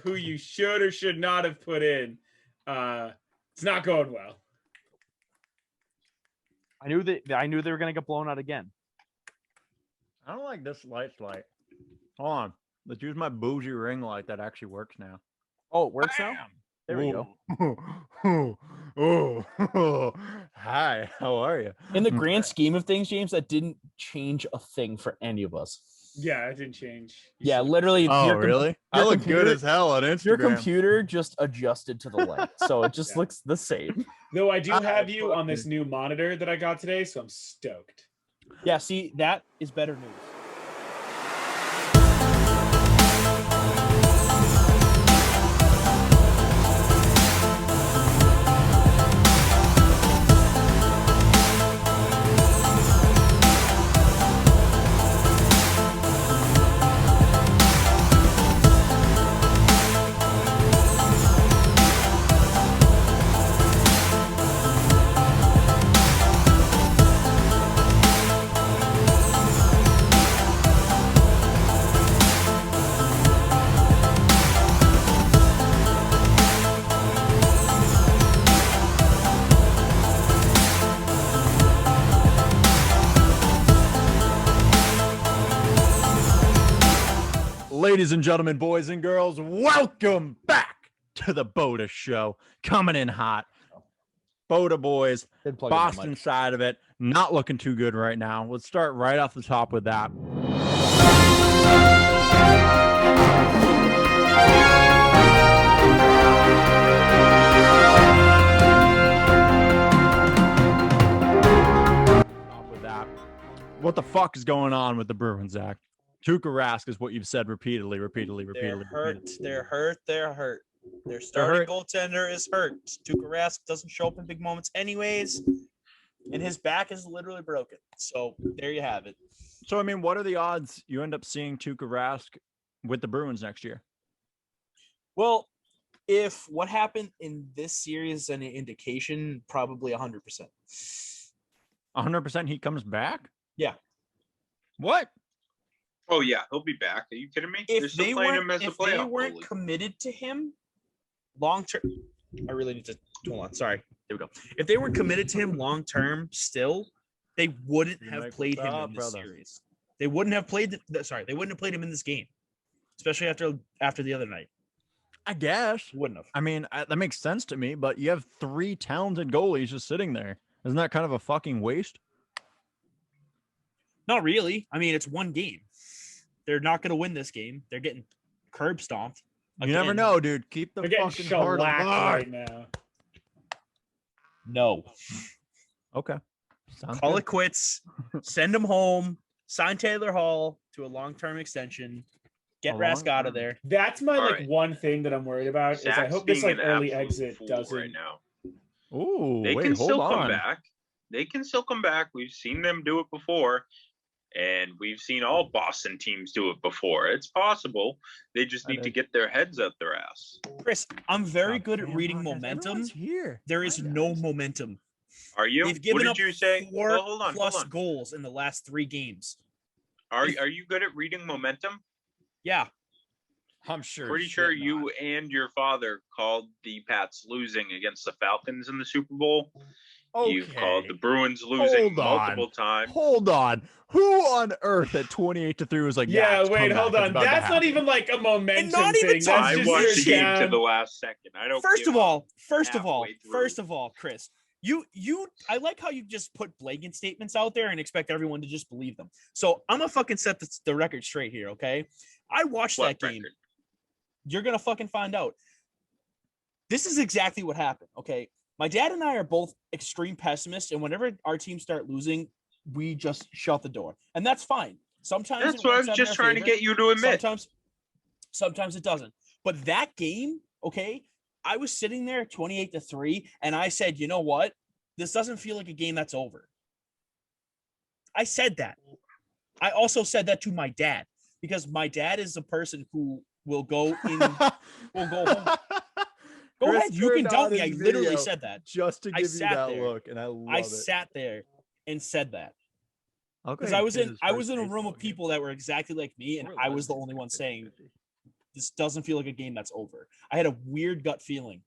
who you should or should not have put in. It's not going well. I knew they were gonna get blown out again. I don't like this light. Hold on. Let's use my bougie ring light that actually works now. Oh, it works now? There we go. Oh, hi. How are you? In the grand scheme of things, James, that didn't change a thing for any of us. Yeah, it didn't change. Yeah, literally. Oh, really? I look good as hell on Instagram. Your computer just adjusted to the light, so it just looks the same. Though I do have you on this new monitor that I got today, so I'm stoked. Yeah, see, that is better news. Ladies and gentlemen, boys and girls, welcome back to the BOTA Show. Coming in hot. BOTA boys, Boston side of it, not looking too good right now. Let's start right off the top with that. What the fuck is going on with the Bruins, Zack? Tukka Rask is what you've said repeatedly. They're hurt. Their starting goaltender is hurt. Tukka Rask doesn't show up in big moments anyways, and his back is literally broken. So there you have it. So, I mean, what are the odds you end up seeing Tukka Rask with the Bruins next year? Well, if what happened in this series is any indication, probably 100%. 100% he comes back? Yeah. What? Oh yeah, he'll be back. Are you kidding me? If they weren't committed to him long term, I really need to hold on. Sorry, there we go. If they weren't committed to him long term, still, they wouldn't have played him in this series. They wouldn't have played. They wouldn't have played him in this game, especially after the other night. I guess wouldn't have. I mean, that makes sense to me. But you have 3 talented goalies just sitting there. Isn't that kind of a fucking waste? Not really. I mean, it's one game. They're not going to win this game. They're getting curb stomped. You never know, dude. Keep the fucking heart right now. No. Okay. Call it quits. Send him home. Sign Taylor Hall to a long-term extension. Get Rask out of there. That's my one thing that I'm worried about. Zack's is I hope this early exit doesn't. Right now. Ooh, they can still come back. They can still come back. We've seen them do it before. And we've seen all Boston teams do it before. It's possible. They just need to get their heads up their ass. Chris, I'm very good at reading momentum. Here. There is no momentum. Are you? They've given what did you say? 4 plus goals in the last 3 games. Are you good at reading momentum? Yeah. I'm sure. Pretty sure you and your father called the Pats losing against the Falcons in the Super Bowl. Okay. You've called the Bruins losing multiple times. Hold on. Who on earth at 28-3 was like, wait, hold on. That's not even like a momentum thing. I watched the game to the last second. I don't. First of all, Chris, I like how you just put blanket statements out there and expect everyone to just believe them. So I'm gonna fucking set the record straight here, okay? I watched that game. You're gonna fucking find out. This is exactly what happened, okay? My dad and I are both extreme pessimists, and whenever our teams start losing, we just shut the door, and that's fine. Sometimes that's what I was just trying to get you to admit. Sometimes it doesn't. But that game, okay, I was sitting there 28-3, and I said, you know what? This doesn't feel like a game that's over. I said that. I also said that to my dad because my dad is the person who will go home. Go ahead. You can doubt me. I literally said that. Just to give you that look, and I sat there and said that. Okay. Because I was in a room of people that were exactly like me, and I was the only one saying this doesn't feel like a game that's over. I had a weird gut feeling.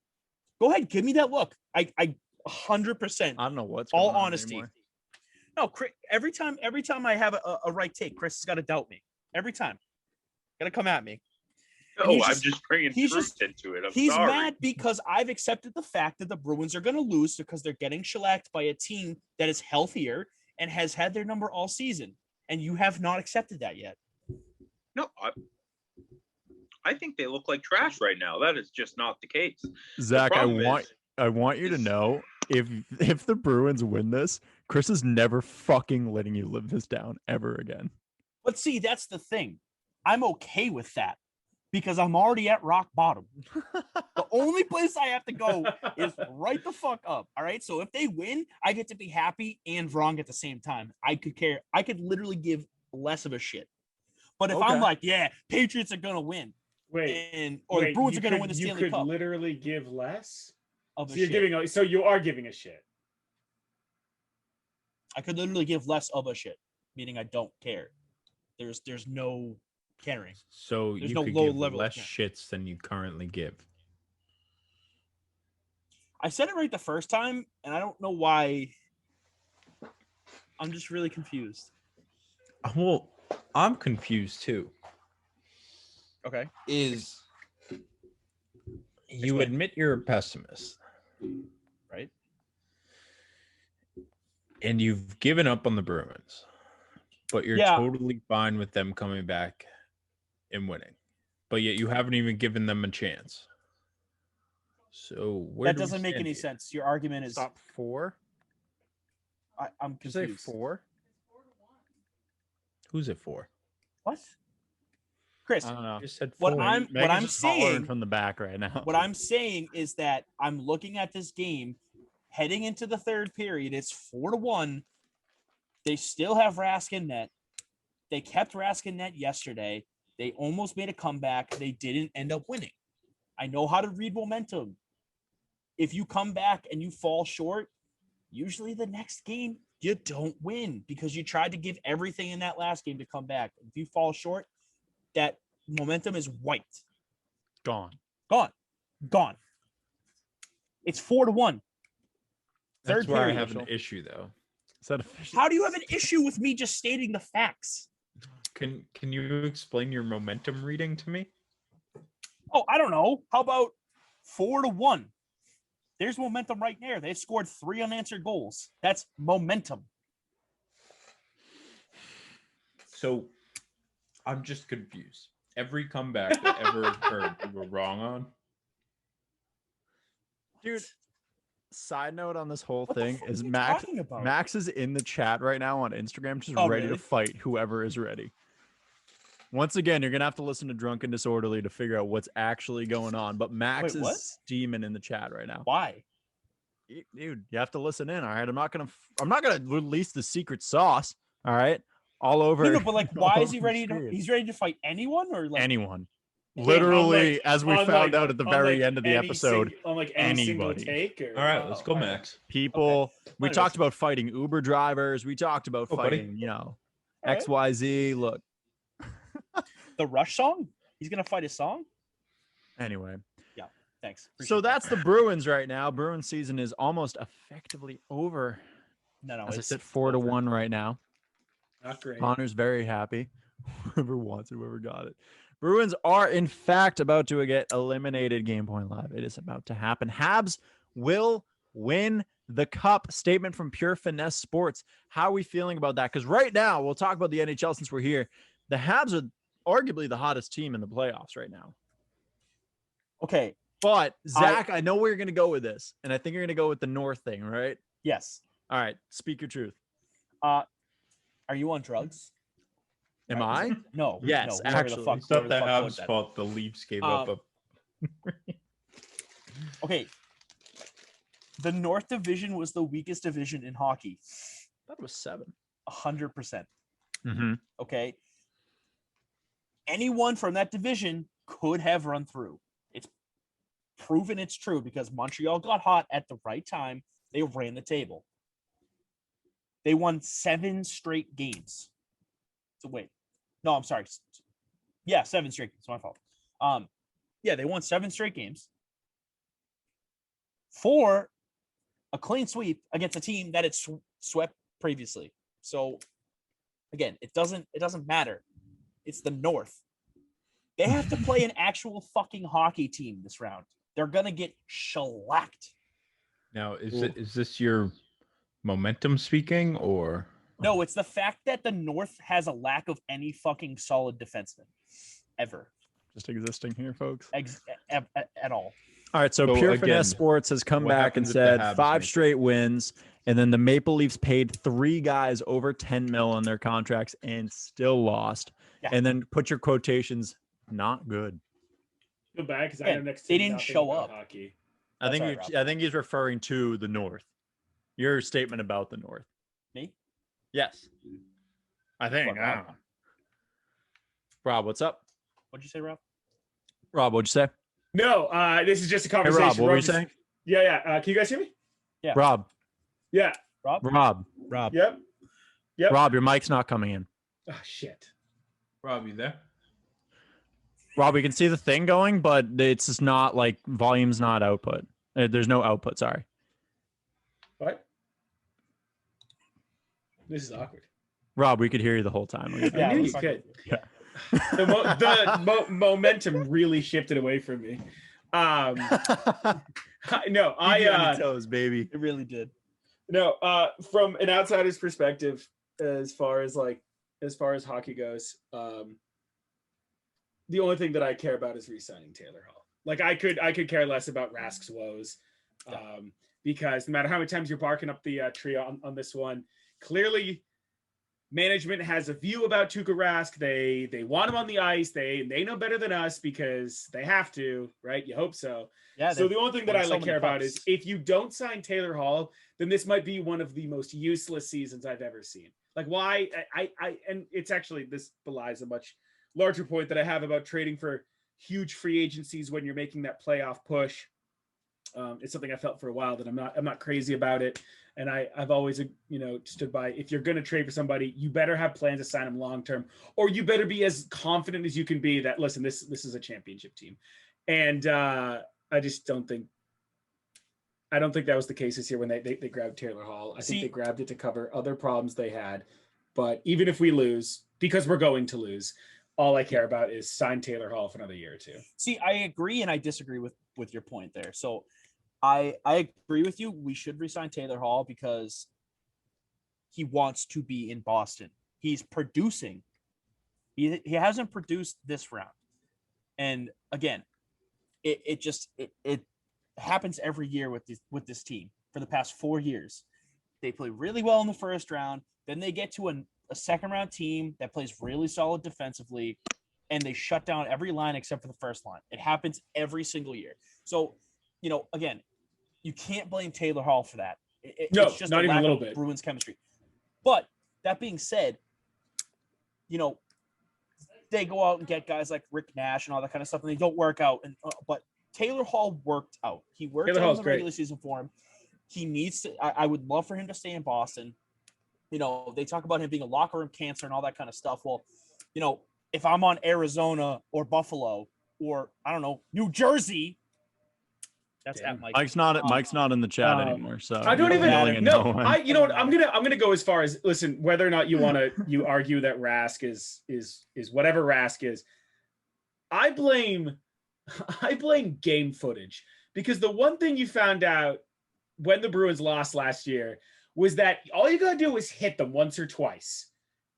Go ahead, give me that look. I 100%. I don't know what's all going on honesty. anymore. No, Chris, every time I have a right take, Chris has got to doubt me. Every time, got to come at me. No, I'm just bringing truth into it. He's sorry. mad because I've accepted the fact that the Bruins are going to lose because they're getting shellacked by a team that is healthier and has had their number all season. And you have not accepted that yet. No, I think they look like trash right now. That is just not the case. Zach, I want you to know if the Bruins win this, Chris is never fucking letting you live this down ever again. But see, that's the thing. I'm okay with that because I'm already at rock bottom. The only place I have to go is right the fuck up. All right. So if they win, I get to be happy and wrong at the same time. I could literally give less of a shit. But if I'm like, yeah, Patriots are gonna win. The Bruins are gonna win the Stanley Cup. You could literally give less of a shit. You are giving a shit. I could literally give less of a shit, meaning I don't care. There's no caring. So there's you no could low give level less shits than you currently give. I said it right the first time, and I don't know why. I'm just really confused. Well, I'm confused too. Okay. You admit you're a pessimist, right? And you've given up on the Bruins, but you're totally fine with them coming back and winning. But yet you haven't even given them a chance. So that doesn't make any sense. Your argument is top 4. I'm confused. Did you say 4? Who's it for? What? Chris, I don't know. You said what 4. I'm saying from the back right now. What I'm saying is that I'm looking at this game heading into the third period. It's 4-1. They still have Rask in net. They kept Rask in net yesterday. They almost made a comeback. They didn't end up winning. I know how to read momentum. If you come back and you fall short, usually the next game you don't win because you tried to give everything in that last game to come back. If you fall short, that momentum is wiped. Gone. It's 4-1. That's Third where period. I have an issue, though. Is that official? How do you have an issue with me just stating the facts? Can you explain your momentum reading to me? Oh, I don't know. How about 4-1? There's momentum right there. They've scored 3 unanswered goals. That's momentum. So I'm just confused. Every comeback that ever occurred, you were wrong on. Dude, side note on this whole What the thing fuck is are you Max. talking about? Max is in the chat right now on Instagram, just ready really? to fight whoever is ready. Once again, you're gonna have to listen to Drunk and Disorderly to figure out what's actually going on. But Max Wait, what? is steaming in the chat right now. Why? Dude, you have to listen in. All right, I'm not gonna release the secret sauce. All right, all over. No, but like, why is he all ready over to? screen. He's ready to fight anyone or like Anyone. Yeah, Literally, as we on found out at the very end of the any episode, on like any single anybody. take. Or, All right, let's go, Max. people. We Anyways. talked about fighting Uber drivers. We talked about Oh, buddy. fighting, All right. XYZ. Look. the Rush song? He's gonna fight his song. Anyway. Thanks. So Appreciate that's the Bruins right now. Bruins season is almost effectively over. that. No, As I it's said, 4-1 right now. Not great. Connor's very happy. Whoever wants it, whoever got it. Bruins are, in fact, about to get eliminated. Game Point Live. It is about to happen. Habs will win the cup. Statement from Pure Finesse Sports. How are we feeling about that? Because right now, we'll talk about the NHL since we're here. The Habs are arguably the hottest team in the playoffs right now. Okay. But, Zach, I know where you're going to go with this. And I think you're going to go with the North thing, right? Yes. All right. Speak your truth. Are you on drugs? Am I? No. Yes, no, whoever actually. The fuck, It's not whoever the the fuck Habs' that. fault the Leafs gave up a Okay. The North Division was the weakest division in hockey. I thought it was 7. 100%. Mm-hmm. Okay. Anyone from that division could have run through. It's proven it's true because Montreal got hot at the right time. They ran the table. They won 7 straight games. So wait. No, I'm sorry. Yeah, 7 straight. It's my fault. Yeah, they won 7 straight games. 4, a clean sweep against a team that it swept previously. So again, it doesn't matter. It's the North. They have to play an actual fucking hockey team this round. They're gonna get shellacked. Now, is this your momentum speaking, or no? It's the fact that the North has a lack of any fucking solid defenseman ever. Just existing here, folks. At all. All right, so Pure Finesse Sports has come back and said 5 straight wins, and then the Maple Leafs paid 3 guys over 10 mil on their contracts and still lost. Yeah. And then put your quotations, not good. Feel bad because I know next they didn't show up. Hockey. I think he's referring to the North. Your statement about the North. Me? Yes. I think. I don't know. Rob, what's up? What'd you say, Rob? Rob, what'd you say? No, this is just a conversation. Hey, Rob, what were you saying? Yeah. Can you guys hear me? Yeah. Rob. Yeah. Rob. Yep. Rob, your mic's not coming in. Oh, shit. Rob, you there? Rob, we can see the thing going, but it's just not like volume's not output. There's no output. Sorry. What? This is awkward. Rob, we could hear you the whole time. I knew you could. Yeah. The momentum really shifted away from me. Toes, baby. It really did. No, from an outsider's perspective, as far as hockey goes, the only thing that I care about is re-signing Taylor Hall. Like I could care less about Rask's woes, because no matter how many times you're barking up the tree on this one, clearly management has a view about Tukka Rask. They want him on the ice. They know better than us because they have to, right? You hope so. Yeah. So the only thing that I care about is if you don't sign Taylor Hall, then this might be one of the most useless seasons I've ever seen. Like why? And it's actually, this belies a much larger point that I have about trading for huge free agencies when you're making that playoff push. It's something I felt for a while that I'm not crazy about it. And I've always, stood by, if you're going to trade for somebody, you better have plans to sign them long-term, or you better be as confident as you can be that, listen, this is a championship team. And I just don't think that was the case this year when they grabbed Taylor Hall. I think they grabbed it to cover other problems they had. But even if we lose, because we're going to lose, all I care about is sign Taylor Hall for another year or two. See, I agree and I disagree with your point there. So I agree with you. We should re-sign Taylor Hall because he wants to be in Boston. He's producing. He hasn't produced this round. And again, it happens every year with this team for the past 4 years. They play really well in the first round. Then they get to a second round team that plays really solid defensively, and they shut down every line except for the first line. It happens every single year. So, again, you can't blame Taylor Hall for that. It's just not even a little bit. Bruins chemistry. But that being said, they go out and get guys like Rick Nash and all that kind of stuff, and they don't work out. But Taylor Hall worked out. He worked out in the regular season for him. He needs to. I would love for him to stay in Boston. They talk about him being a locker room cancer and all that kind of stuff. Well, if I'm on Arizona or Buffalo or I don't know, New Jersey, that's at Mike. Mike's not in the chat anymore. So I don't even know. You know what? I'm gonna go as far as, listen, whether or not you argue that Rask is whatever Rask is. I blame game footage, because the one thing you found out when the Bruins lost last year was that all you got to do is hit them once or twice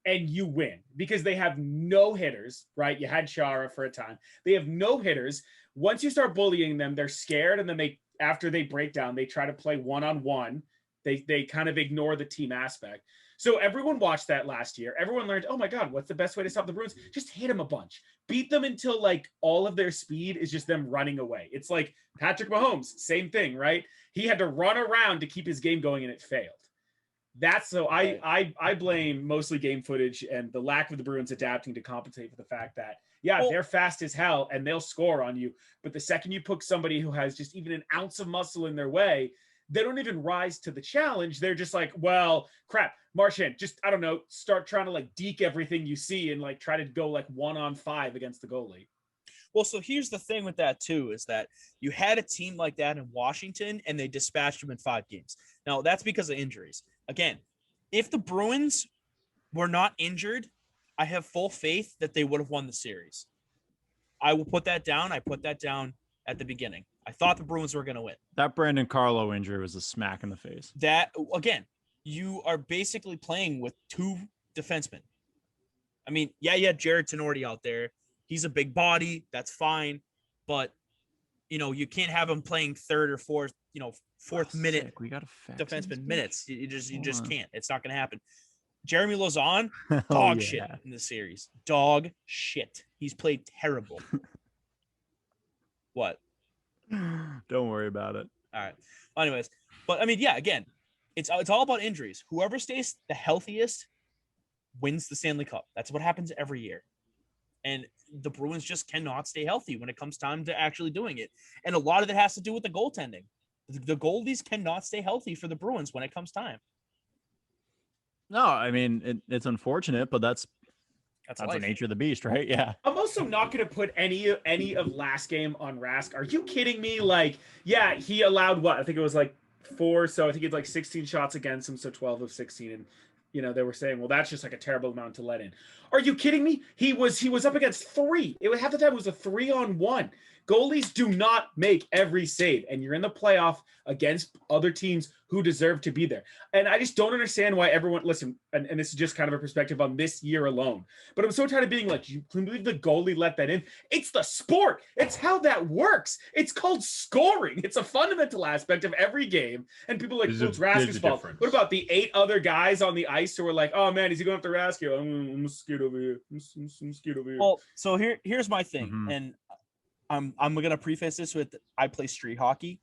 and you win, because they have no hitters, right? You had Chara for a time. They have no hitters. Once you start bullying them, they're scared. And then after they break down, they try to play one-on-one. They kind of ignore the team aspect. So everyone watched that last year. Everyone learned, oh my God, what's the best way to stop the Bruins? Just hit them a bunch. Beat them until like all of their speed is just them running away. It's like Patrick Mahomes, same thing, right? He had to run around to keep his game going and it failed. I blame mostly game footage and the lack of the Bruins adapting to compensate for the fact that, they're fast as hell and they'll score on you. But the second you put somebody who has just even an ounce of muscle in their way, they don't even rise to the challenge. They're just like, well, crap, Marchand, just, I don't know, start trying to like deke everything you see and like try to go like 1-on-5 against the goalie. Well, so here's the thing with that too, is that you had a team like that in Washington and they dispatched them in 5 games. Now that's because of injuries. Again, if the Bruins were not injured, I have full faith that they would have won the series. I will put that down. I put that down at the beginning. I thought the Bruins were going to win. That Brandon Carlo injury was a smack in the face. That, again, you are basically playing with 2 defensemen. I mean, yeah, you had Jared Tenorti out there. He's a big body. That's fine. But, you can't have him playing 3rd or 4th, 4th minute Sick. We got a defenseman minutes. You just can't. It's not going to happen. Jeremy Lauzon, dog shit in the series. Dog shit. He's played terrible. What? Don't worry about it. All right. Anyways, but I mean, yeah, again, it's all about injuries. Whoever stays the healthiest wins the Stanley Cup. That's what happens every year. And the Bruins just cannot stay healthy when it comes time to actually doing it. And a lot of it has to do with the goaltending. The goalies cannot stay healthy for the Bruins when it comes time. No, I mean, it's unfortunate, but that's the nature of the beast, right? Yeah. I'm also not going to put any of last game on Rask. Are you kidding me? Like, yeah, he allowed what? I think it was like 4. So I think he had like 16 shots against him. So 12 of 16. And, they were saying, well, that's just like a terrible amount to let in. Are you kidding me? He was up against 3. Half the time it was a 3-on-1. Goalies do not make every save, and you're in the playoff against other teams who deserve to be there. And I just don't understand why everyone, listen, and this is just kind of a perspective on this year alone, but I'm so tired of being like, you can believe the goalie let that in? It's the sport. It's how that works. It's called scoring. It's a fundamental aspect of every game, and people are like, well, it's Rask's fault. What about the 8 other guys on the ice who are like, oh man, is he going after Rask? I'm scared over here. I'm scared over here. Well, so here's my thing, and I'm gonna preface this with I play street hockey.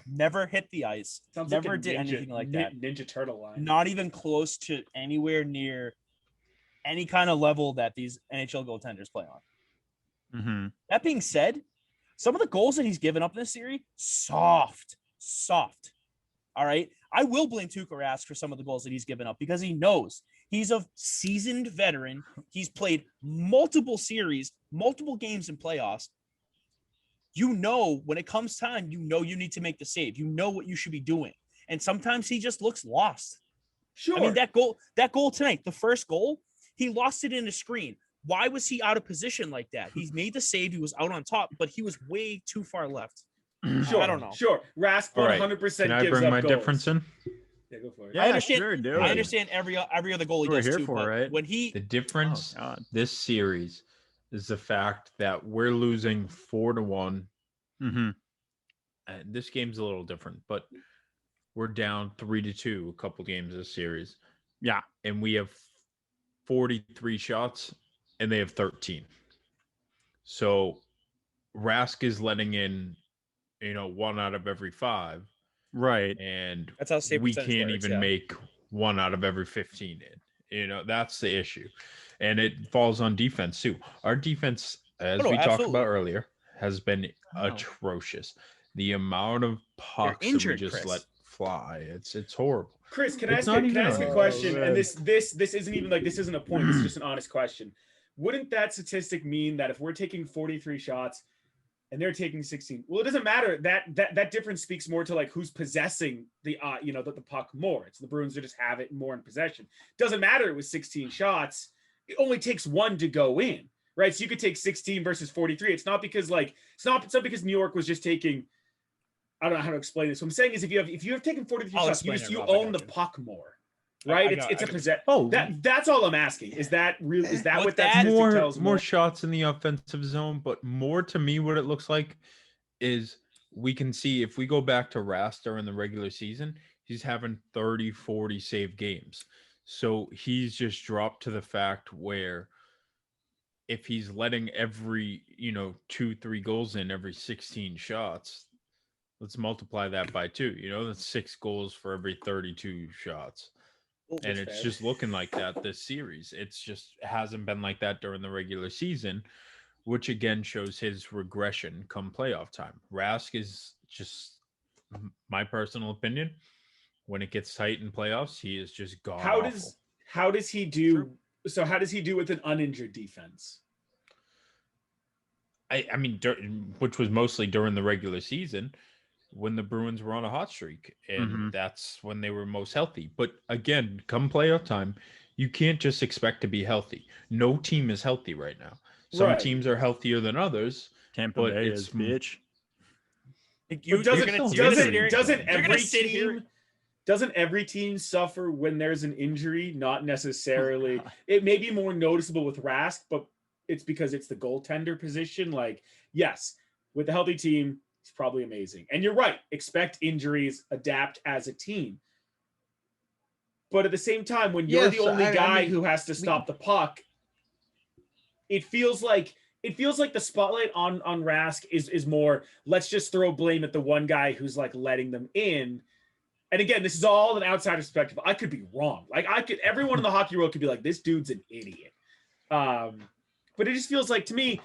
Never hit the ice. Sounds never like did anything like that. Ninja Turtle line. Not even close to anywhere near any kind of level that these NHL goaltenders play on. Mm-hmm. That being said, some of the goals that he's given up in this series, soft. All right. I will blame Tukka Rask for some of the goals that he's given up because he knows he's a seasoned veteran. He's played multiple series, multiple games in playoffs. When it comes time, you need to make the save. You know what you should be doing. And sometimes he just looks lost. Sure. I mean, that goal tonight, the first goal, he lost it in a screen. Why was he out of position like that? He's made the save. He was out on top, but he was way too far left. Sure, I don't know. Sure, Rask 100% gives up. Can I bring my goals. difference in? Yeah, go for it. Yeah, I understand. Sure, dude. I understand every other goalie We're does here too. for, But right? when he The difference Oh, God. this series is the fact that we're losing 4-1. Mm-hmm. And this game's a little different, but we're down 3-2 a couple games this series. Yeah. And we have 43 shots and they have 13. So Rask is letting in, 1 out of every 5. Right. And That's how save we percentage can't works, even yeah. make 1 out of every 15 in. That's the issue. And it falls on defense too. Our defense, as we talked absolutely. about earlier, has been atrocious. The amount of pucks that we just let fly, it's horrible. Chris, can I ask a question? And this isn't even like, this isn't a point. This is just an honest question. Wouldn't that statistic mean that if we're taking 43 shots and they're taking 16, well, it doesn't matter. That difference speaks more to like who's possessing the puck more. It's the Bruins that just have it more in possession. Doesn't matter. It was 16 shots. It only takes 1 to go in, right? So you could take 16 versus 43. It's not because because New York was just taking. I don't know how to explain this. What I'm saying is if you have taken 43 shots, you own the puck more, right? It's a possession. Oh, that's all I'm asking. Is that real? Is that what that statistic statistic tells tells more shots in the offensive zone, but more to me, what it looks like is we can see if we go back to Rask during the regular season, he's having 30, 40 save games. So he's just dropped to the fact where if he's letting every, 2-3 goals in every 16 shots, let's multiply that by 2. That's 6 goals for every 32 shots. And it's just looking like that this series. It's just hasn't been like that during the regular season, which again shows his regression come playoff time. Rask is just my personal opinion. When it gets tight in playoffs, he is just god awful. How does he do? So how does he do with an uninjured defense? I mean, which was mostly during the regular season when the Bruins were on a hot streak, and that's when they were most healthy. But again, come playoff time, you can't just expect to be healthy. No team is healthy right now. Some teams are healthier than others. Tampa Bay is, bitch. Doesn't every team suffer when there's an injury? Not necessarily. It may be more noticeable with Rask, but it's because it's the goaltender position. Like, yes, with a healthy team, it's probably amazing. And you're right. Expect injuries, adapt as a team. But at the same time, when you're the only guy who has to stop the puck, it feels like the spotlight on Rask is more, let's just throw blame at the one guy who's like letting them in. And again, this is all an outsider perspective. I could be wrong. Like everyone in the hockey world could be like, this dude's an idiot. But it just feels like, to me,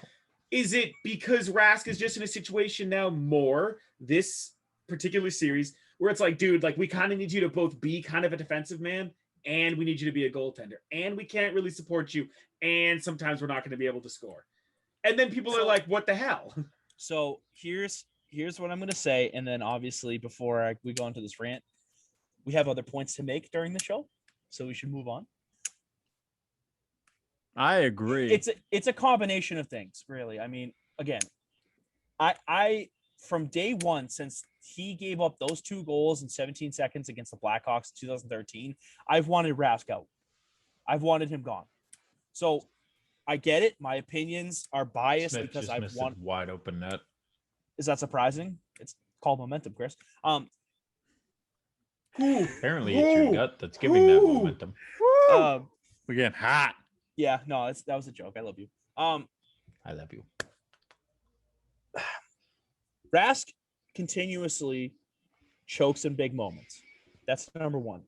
is it because Rask is just in a situation now more this particular series where it's like, dude, like we kind of need you to both be kind of a defensive man and we need you to be a goaltender and we can't really support you and sometimes we're not going to be able to score. And then people are like, what the hell? So here's what I'm going to say. And then obviously before we go into this rant, we have other points to make during the show. So we should move on. I agree. It's a combination of things, really. I mean, again, I from day one, since he gave up those 2 goals in 17 seconds against the Blackhawks in 2013, I've wanted Rask out. I've wanted him gone. So I get it. My opinions are biased because I've wanted wide open net. Is that surprising? It's called momentum, Chris. Apparently it's your gut that's giving that momentum. We're getting hot. Yeah, no, that was a joke. I love you. I love you. Rask continuously chokes in big moments. That's number one.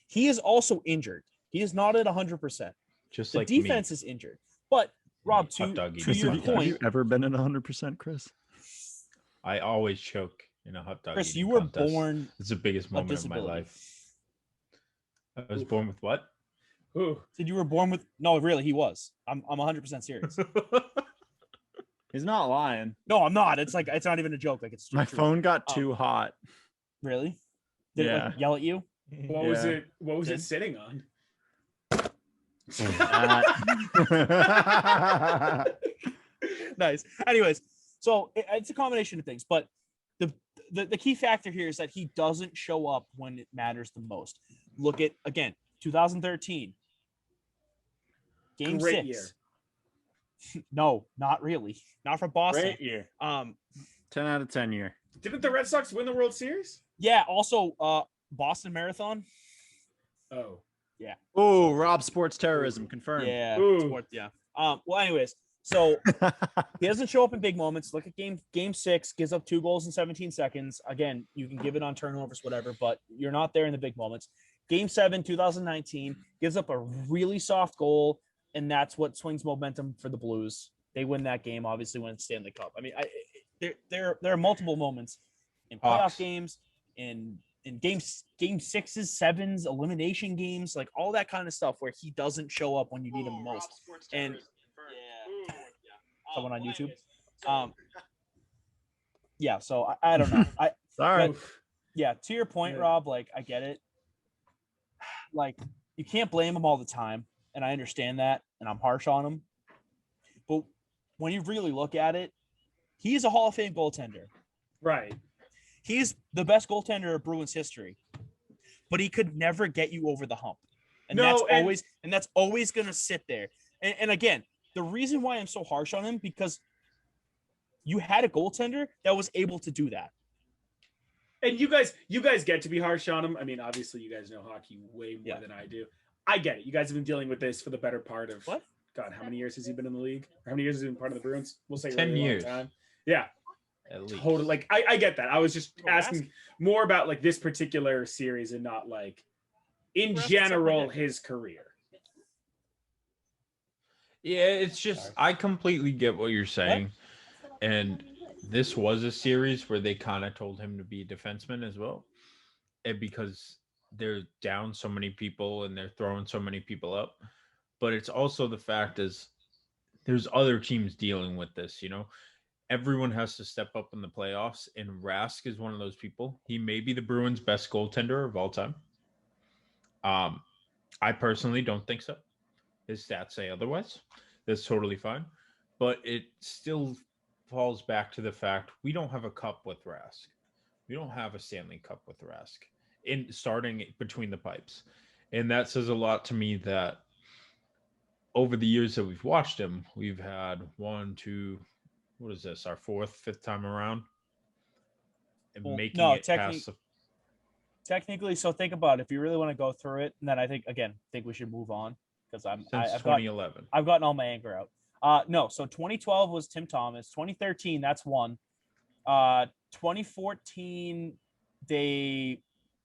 He is also injured. He is not at 100%. Just the like defense me. is injured. But Rob, to your point, have you ever been at 100%, Chris? I always choke in a hot dog. Chris, you were contest. Born. It's the biggest moment of my life. I was born with what? Said you were born with? No, really, he was. I'm 100% serious. He's not lying. No, I'm not. It's not even a joke. Like it's my true. Phone got too hot. Really? Did it like yell at you? What was it? What was it sitting on? Nice. Anyways, so it's a combination of things, but the key factor here is that he doesn't show up when it matters the most. Look at, again, 2013. Game Great 6. Year. No, not really. Not for Boston. Great year. 10 out of 10 year. Didn't the Red Sox win the World Series? Yeah, also Boston Marathon. Oh. Yeah. Oh, Rob sports terrorism confirmed. Yeah. Yeah. Well, anyways, so he doesn't show up in big moments. Look at game 6, gives up 2 goals in 17 seconds. Again, you can give it on turnovers, whatever, but you're not there in the big moments. Game 7, 2019, gives up a really soft goal, and that's what swings momentum for the Blues. They win that game, obviously, when it's Stanley Cup. I mean, there are multiple moments in playoff games, in game 6s, 7s, elimination games, like all that kind of stuff where he doesn't show up when you need him most. And someone on YouTube. Yeah, so I don't know. Sorry. Yeah, to your point, Rob, like I get it. Like you can't blame him all the time, and I understand that, and I'm harsh on him. But when you really look at it, he's a Hall of Fame goaltender. Right. He's the best goaltender of Bruins history, but he could never get you over the hump. And that's always going to sit there. And again, the reason why I'm so harsh on him, because you had a goaltender that was able to do that. And you guys get to be harsh on him. I mean, obviously you guys know hockey way more than I do. I get it. You guys have been dealing with this for the better part of what? God, how many years has he been in the league? Or how many years has he been part of the Bruins? We'll say 10 really years. Long time. Yeah. At least. Totally. Like I get that. I was just asking more about like this particular series and not like in general his career. Yeah, it's just I completely get what you're saying. And this was a series where they kind of told him to be a defenseman as well. And because they're down so many people and they're throwing so many people up. But it's also the fact is there's other teams dealing with this, you know. everyone has to step up in the playoffs, and Rask is one of those people. He may be the Bruins' best goaltender of all time. I personally don't think so. His stats say otherwise. That's totally fine. But it still falls back to the fact we don't have a cup with Rask. We don't have a Stanley Cup with Rask in starting between the pipes. And that says a lot to me that over the years that we've watched him, we've had 1, 2, what is this, our fifth time around? And technically, so think about it. If you really want to go through it, and then I think we should move on because I've 2011. I've gotten all my anger out. No, so 2012 was Tim Thomas. 2013, that's one. 2014, they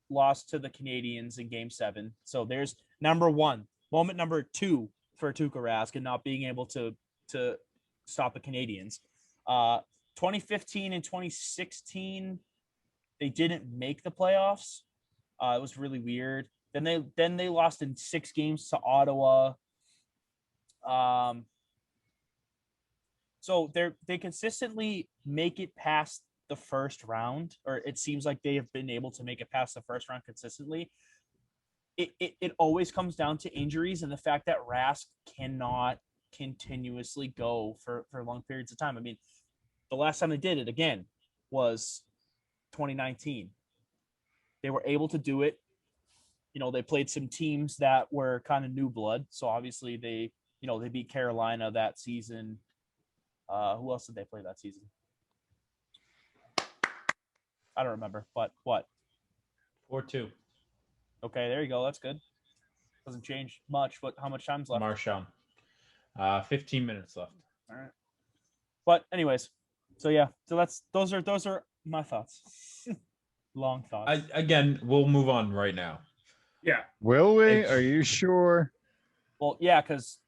lost to the Canadiens in Game 7. So there's number one. Moment number 2 for Tukka Rask and not being able to stop the Canadiens. 2015 and 2016, they didn't make the playoffs. It was really weird. Then they lost in 6 games to Ottawa. So they consistently make it past the first round, or it seems like they have been able to make it past the first round consistently. It always comes down to injuries and the fact that Rask cannot continuously go for long periods of time. I mean, the last time they did it again was 2019. They were able to do it. You know, they played some teams that were kind of new blood. So obviously they beat Carolina that season. Who else did they play that season? I don't remember, but what? 4-2. Okay, there you go. That's good. Doesn't change much. How much time's left? Marchand. 15 minutes left. All right. But anyways, so yeah, so those are my thoughts. Long thoughts. We'll move on right now. Yeah. Will we? Are you sure? Well, yeah, because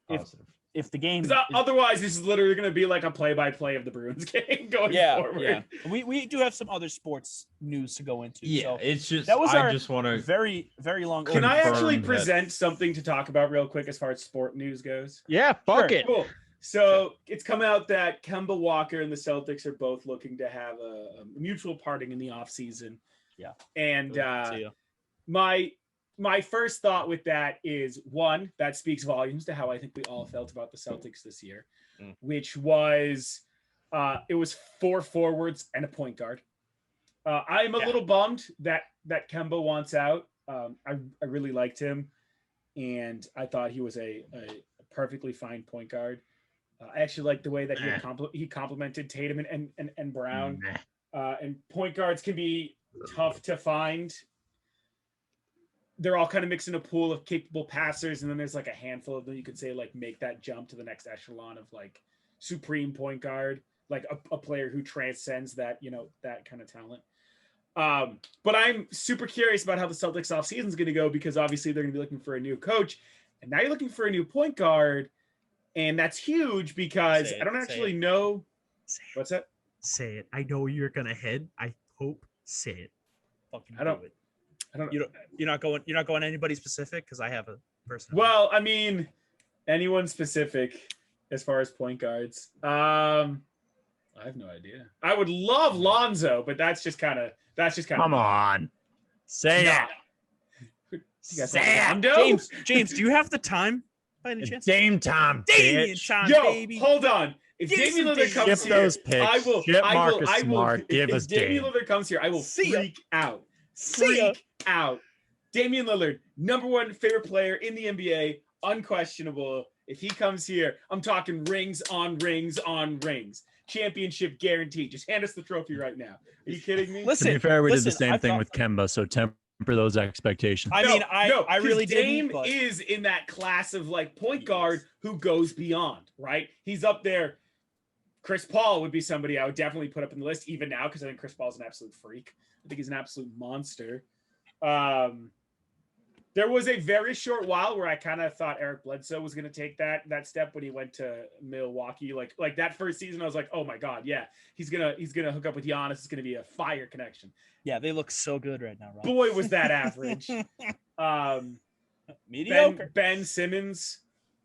if the game otherwise this is literally going to be like a play-by-play of the Bruins game going forward. Yeah. We do have some other sports news to go into. Yeah, so it's just that was I just want to very, very long. Can I actually present something to talk about real quick as far as sport news goes? Yeah, fuck it. Cool. So it's come out that Kemba Walker and the Celtics are both looking to have a mutual parting in the offseason. Yeah. And my first thought with that is, one, that speaks volumes to how I think we all felt about the Celtics this year, which was it was 4 forwards and a point guard. I'm a little bummed that Kemba wants out. I really liked him, and I thought he was a perfectly fine point guard. I actually like the way that he complimented Tatum and Brown. And point guards can be tough to find. They're all kind of mixed in a pool of capable passers, and then there's like a handful of them you could say like make that jump to the next echelon of like supreme point guard, like a player who transcends that, that kind of talent. But I'm super curious about how the Celtics offseason is going to go, because obviously they're going to be looking for a new coach, and now you're looking for a new point guard, and that's huge because I don't actually know. What's that? Say it. I know you're gonna head. I hope. Say it. Fucking do it. I don't. You're not going anybody specific, because I have a person. Well, I mean, anyone specific as far as point guards. I have no idea. I would love Lonzo, but that's just kind of. Come on, say it. Say it. James, do you have the time by any chance? Dame time, baby. Hold on. If Damian Lillard comes here, those picks. I will. Marcus Smart. Give us Damian Lillard comes here, I will freak out. Freak out. Damian Lillard, number 1 favorite player in the NBA, unquestionable. If he comes here, I'm talking rings on rings on rings. Championship guaranteed. Just hand us the trophy right now. Are you kidding me? To be fair, we did the same thing with Kemba, so temper those expectations. I really Dame didn't. is in that class of like point guard who goes beyond, right? He's up there. Chris Paul would be somebody I would definitely put up in the list even now, because I think Chris Paul is an absolute freak. I think he's an absolute monster. There was a very short while where I kind of thought Eric Bledsoe was going to take that step when he went to Milwaukee. Like that first season, I was like, oh my God, yeah, he's gonna hook up with Giannis. It's gonna be a fire connection. Yeah, they look so good right now, Rob. Boy, was that average. Mediocre. Ben Simmons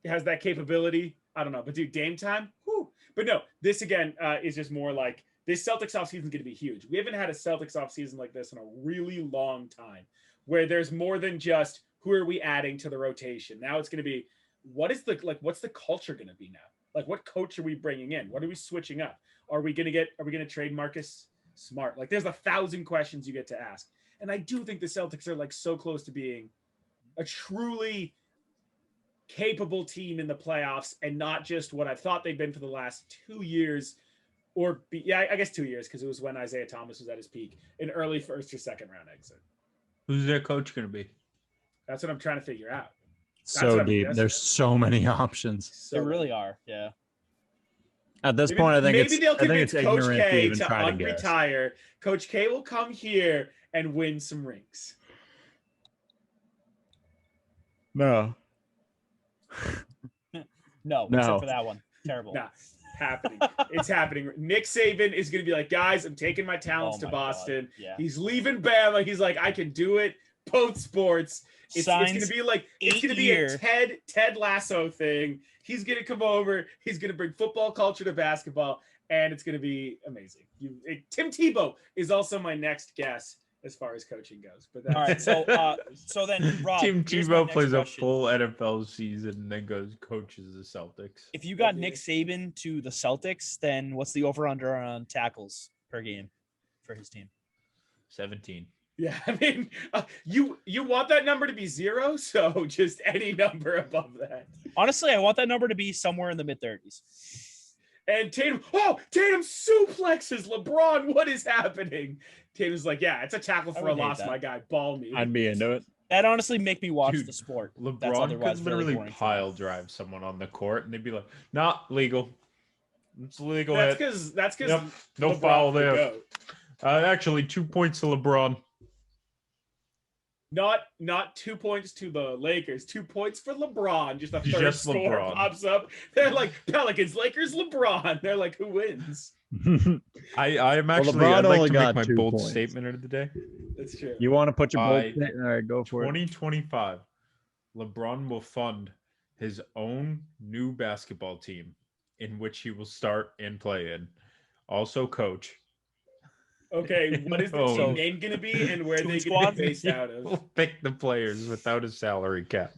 has that capability. I don't know, but dude, Dame time. Whew. But no, this again is just more like this Celtics offseason is going to be huge. We haven't had a Celtics offseason like this in a really long time, where there's more than just who are we adding to the rotation. Now it's going to be what's the culture going to be now? Like, what coach are we bringing in? What are we switching up? Are we going to trade Marcus Smart? Like, there's 1,000 questions you get to ask. And I do think the Celtics are like so close to being a truly capable team in the playoffs, and not just what I've thought they've been for the last 2 years, I guess 2 years, because it was when Isaiah Thomas was at his peak, an early first or second round exit. Who's their coach going to be? That's what I'm trying to figure out. So deep. There's so many options. There really are. Yeah. At this point, I think they'll convince it's Coach ignorant K to even to try to guess. unretire. Coach K will come here and win some rings. No. No, except for that one. Terrible. Nah, happening. It's happening. Nick Saban is going to be like, guys, I'm taking my talents to Boston. Yeah. He's leaving Bama. He's like, I can do it. Both sports. It's going to be like, it's going to be a Ted Lasso thing. He's going to come over. He's going to bring football culture to basketball, and it's going to be amazing. Tim Tebow is also my next guess as far as coaching goes. But all right, so then Rob, Tim Tebow plays a full NFL season and then coaches the Celtics. If you got Nick Saban to the Celtics, then what's the over/under on tackles per game for his team? 17. Yeah, I mean, you want that number to be 0, so just any number above that. Honestly, I want that number to be somewhere in the mid-30s. And Tatum suplexes LeBron. What is happening? Tatum's like, yeah, it's a tackle for a loss, my guy. Ball me. I'd be into it. That honestly make me watch the sport. LeBron could literally pile drive someone on the court, and they'd be like, "Not legal. It's legal." That's because yep, no foul there. Actually, 2 points to LeBron. Not 2 points to the Lakers. 2 points for LeBron. Just a third score pops up. They're like Pelicans, Lakers, LeBron. They're like, who wins? I'm actually. I'd like to make my bold statement of the day. That's true. You want to put your bold statement? All right, go for 2025, LeBron will fund his own new basketball team in which he will start and play in. Also coach. Okay, what is the team name going to be, and where are they going to be based out of? We'll pick the players without a salary cap.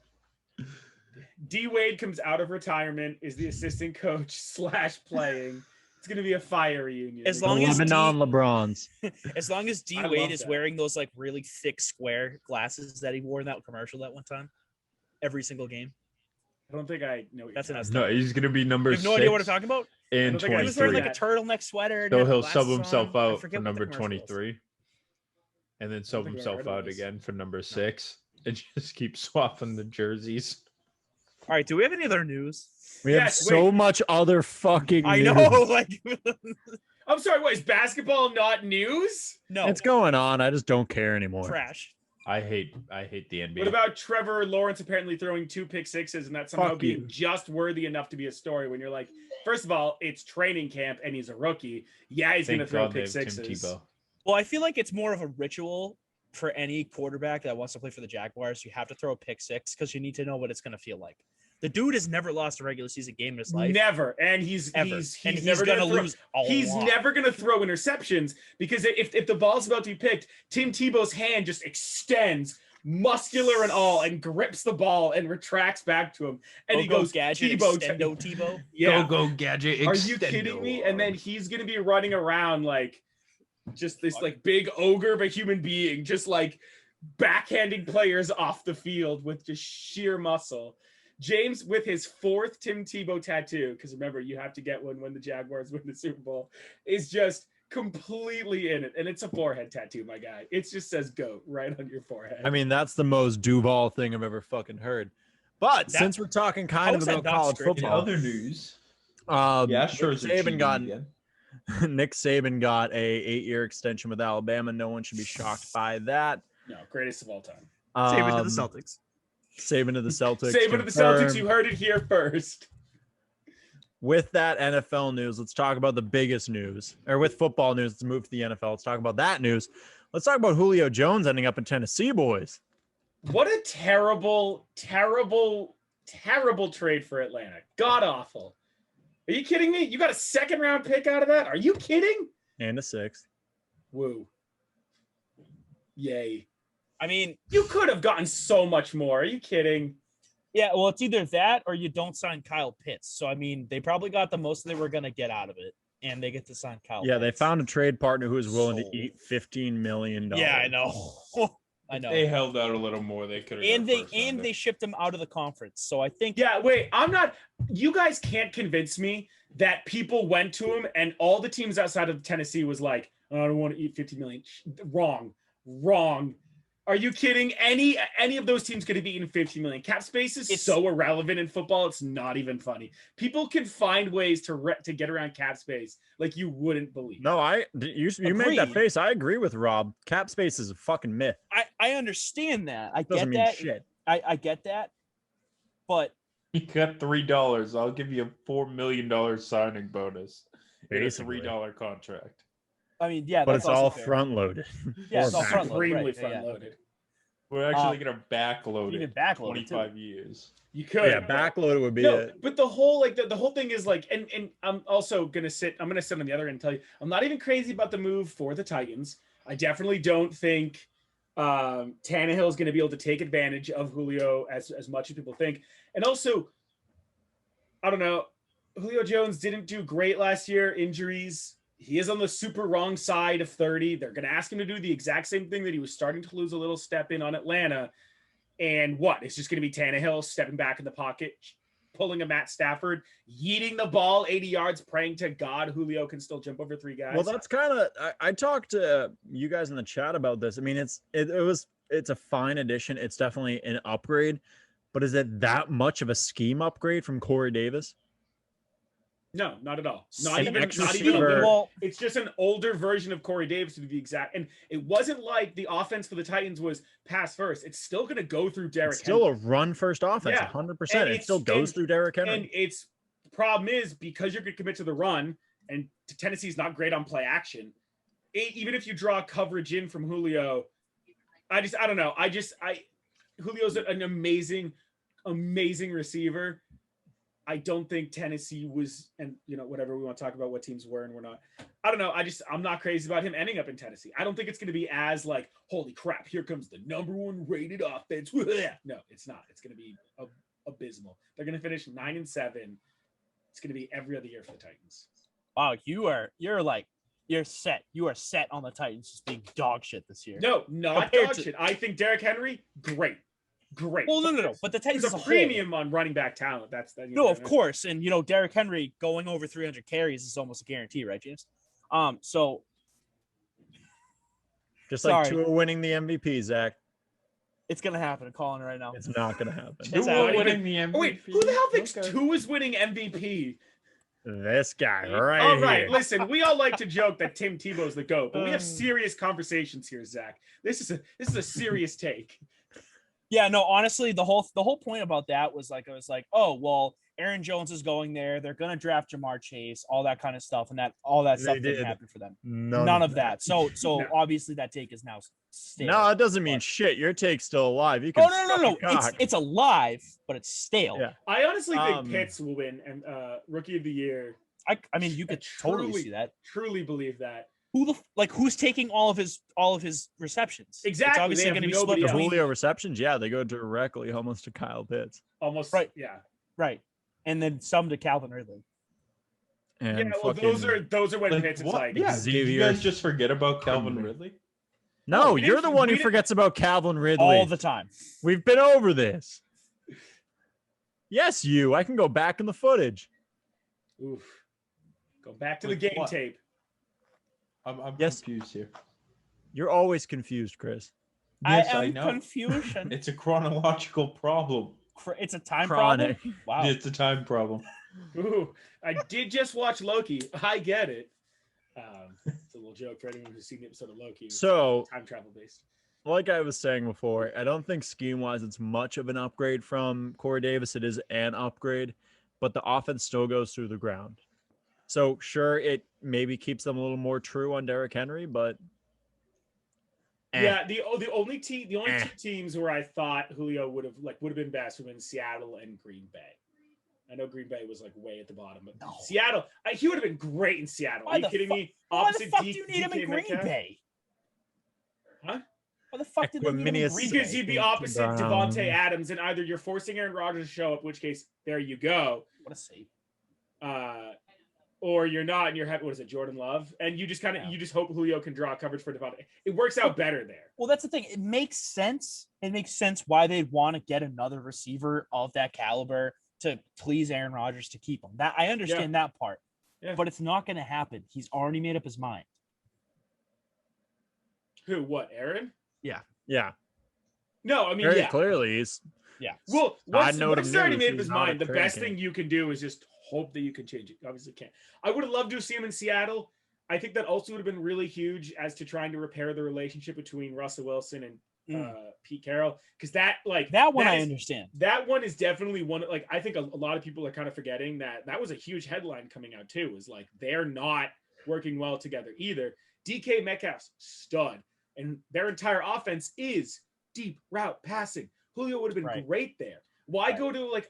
D Wade comes out of retirement, is the assistant coach / playing. It's going to be a fire reunion. As long as LeBrons. As long as D Wade is wearing those like really thick square glasses that he wore in that commercial that one time, every single game. I don't think I know. That's an No, he's going to be number 6. You have no idea what I'm talking about? And he was wearing like a turtleneck sweater. So he'll sub himself out for number 23. And then sub himself out again for number 6. And just keep swapping the jerseys. All right, do we have any other news? We have so much other fucking news. I know, like I'm sorry, what is basketball not news? No. It's going on. I just don't care anymore. Trash. I hate the NBA. What about Trevor Lawrence apparently throwing 2 pick sixes and that somehow being just worthy enough to be a story when you're like, first of all, it's training camp and he's a rookie. Yeah, he's going to throw pick sixes. Well, I feel like it's more of a ritual for any quarterback that wants to play for the Jaguars. You have to throw a pick 6 because you need to know what it's going to feel like. The dude has never lost a regular season game in his life. Never. And he's never going to lose. He's never going to throw interceptions because if the ball's about to be picked, Tim Tebow's hand just extends, muscular and all, and grips the ball and retracts back to him. And he goes, Gadget, Tebow. Yeah. Go Gadget. Extendo. Are you kidding me? And then he's going to be running around like just this like big ogre of a human being, just like backhanding players off the field with just sheer muscle. James, with his 4th Tim Tebow tattoo, because remember, you have to get one when the Jaguars win the Super Bowl, is just completely in it. And it's a forehead tattoo, my guy. It just says GOAT right on your forehead. I mean, that's the most Duval thing I've ever fucking heard. But since we're talking kind of about college football. In other news. Nick Saban got a 8-year extension with Alabama. No one should be shocked by that. No, greatest of all time. Saban to the Celtics. Saban to the Celtics. Saban to the Celtics. You heard it here first. With that NFL news, let's talk about the biggest news. Or with football news, let's move to the NFL. Let's talk about that news. Let's talk about Julio Jones ending up in Tennessee, boys. What a terrible, terrible, terrible trade for Atlanta. God awful. Are you kidding me? You got a 2nd round pick out of that? Are you kidding? And a 6th. Woo. Yay. I mean, you could have gotten so much more. Are you kidding? Yeah, well, it's either that or you don't sign Kyle Pitts. So, I mean, they probably got the most they were going to get out of it, and they get to sign Kyle Pitts. They found a trade partner who is willing to eat $15 million. Yeah, I know. I know. They held out a little more. They could have. And they shipped him out of the conference. So I think. Yeah, wait. You guys can't convince me that people went to him and all the teams outside of Tennessee was like, I don't want to eat 50 million. Wrong. Are you kidding? Any of those teams could have eaten 50 million. Cap space is so irrelevant in football. It's not even funny. People can find ways to get around cap space like you wouldn't believe. No, you made that face. I agree with Rob. Cap space is a fucking myth. I understand that. I Doesn't get mean that. shit. I get that. But you got $3. I'll give you a $4 million signing bonus. Basically. It's a $3 contract. I mean, yeah, but it's all front loaded. Yeah, it's all front loaded. Extremely front loaded. We're actually going to backload even it. backload 25 years. You could. Yeah, backloaded would be it. But the whole the whole thing is like, and I'm also gonna sit on the other end and tell you, I'm not even crazy about the move for the Titans. I definitely don't think Tannehill is going to be able to take advantage of Julio as much as people think. And also, I don't know, Julio Jones didn't do great last year. Injuries. He is on the super wrong side of 30. They're going to ask him to do the exact same thing that he was starting to lose a little step in on Atlanta. And what? It's just going to be Tannehill stepping back in the pocket, pulling a Matt Stafford, yeeting the ball 80 yards, praying to God Julio can still jump over 3 guys. Well, that's kind of I talked to you guys in the chat about this. I mean, it's a fine addition. It's definitely an upgrade, but is it that much of a scheme upgrade from Corey Davis? No, not at all. Not even a little. It's just an older version of Corey Davis to be exact. And it wasn't like the offense for the Titans was pass first. It's still going to go through Derrick Henry. Still a run first offense, 100%. It still goes through Derrick Henry. And the problem is because you're going to commit to the run, and Tennessee's not great on play action. Even if you draw coverage in from Julio, I don't know. Julio's an amazing receiver. I don't think Tennessee was, and whatever we want to talk about what teams were and we're not. I don't know. I'm not crazy about him ending up in Tennessee. I don't think it's going to be as like, holy crap, here comes the #1 rated offense. No, it's not. It's going to be abysmal. They're going to finish 9-7. It's going to be every other year for the Titans. Wow, you're set. You are set on the Titans just being dog shit this year. No, not dog shit. I think Derrick Henry, great. Well, no. But the Titans is a premium on running back talent. That's that. No, of course, and Derrick Henry going over 300 carries is almost a guarantee, right, James? So just like Tua winning the MVP, Zach. It's gonna happen. I'm calling it right now. It's not gonna happen. Tua winning the MVP. Oh, wait, who the hell thinks Tua is winning MVP? This guy right All right, here. Listen, we all like to joke that Tim Tebow's the GOAT, but we have serious conversations here, Zach. This is a serious take. Yeah, no, honestly, the whole point about that was like, I was like, oh, well, Aaron Jones is going there. They're going to draft Jamar Chase, all that kind of stuff. And all that stuff didn't happen for them. None of that. So no. Obviously that take is now stale. No, it doesn't mean shit. Your take's still alive. You can no. It's alive, but it's stale. Yeah. I honestly think Pitts will win and Rookie of the Year. I mean, you could totally see that. Truly believe that. Who's taking all of his receptions? Exactly. It's obviously going to be split the between Julio receptions. Yeah, they go directly almost to Kyle Pitts. Almost right. Yeah. Right. And then some to Calvin Ridley. And well, those are when Pitts is like. Yeah. Did you guys just forget about Calvin Ridley? No, you're the one who forgets about Calvin Ridley all the time. We've been over this. Yes, I can go back in the footage. Oof. Go back to the game tape. I'm confused here. You're always confused, Chris. Yes, I know. Confusion. It's a chronological problem. It's a time problem. Wow. It's a time problem. Ooh, I did just watch Loki. I get it. It's a little joke for anyone who's seen the episode of Loki. So time travel based. Like I was saying before, I don't think scheme-wise it's much of an upgrade from Corey Davis. It is an upgrade, but the offense still goes through the ground. So sure, it maybe keeps them a little more true on Derrick Henry, but yeah, the only two teams where I thought Julio would have been best would have been Seattle and Green Bay. I know Green Bay was like way at the bottom, but No. Seattle, he would have been great in Seattle. Why Are you the kidding me? Why the fuck do D- you need him in DK Green Metcalf? Bay? Huh? Why the fuck did they need him in Equiminius- Green Because Bay? you'd be opposite Browns. Devontae Adams, and either you're forcing Aaron Rodgers to show up, which case there you go, What a save. or you're not, and you're having, what is it, Jordan Love, and you just kind of Yeah. you just hope Julio can draw coverage for Devontae. It works out better there. Well, that's the thing. It makes sense. It makes sense why they'd want to get another receiver of that caliber to please Aaron Rodgers to keep him. That I understand that part, but it's not going to happen. He's already made up his mind. Who? What? Aaron? Yeah. No, I mean, Very yeah. clearly, he's Yeah. Well, Side note once of he's already news, made up he's his not mind, the a training best camp. thing you can do is just hope that you can change it. Obviously, can't. I would have loved to see him in Seattle. I think that also would have been really huge as to trying to repair the relationship between Russell Wilson and Pete Carroll, because that one I is- understand. That one is definitely one. Like, I think a lot of people are kind of forgetting that was a huge headline coming out too. Is like they're not working well together either. DK Metcalf's stud, and their entire offense is deep route passing. Julio would have been great there. Why go to like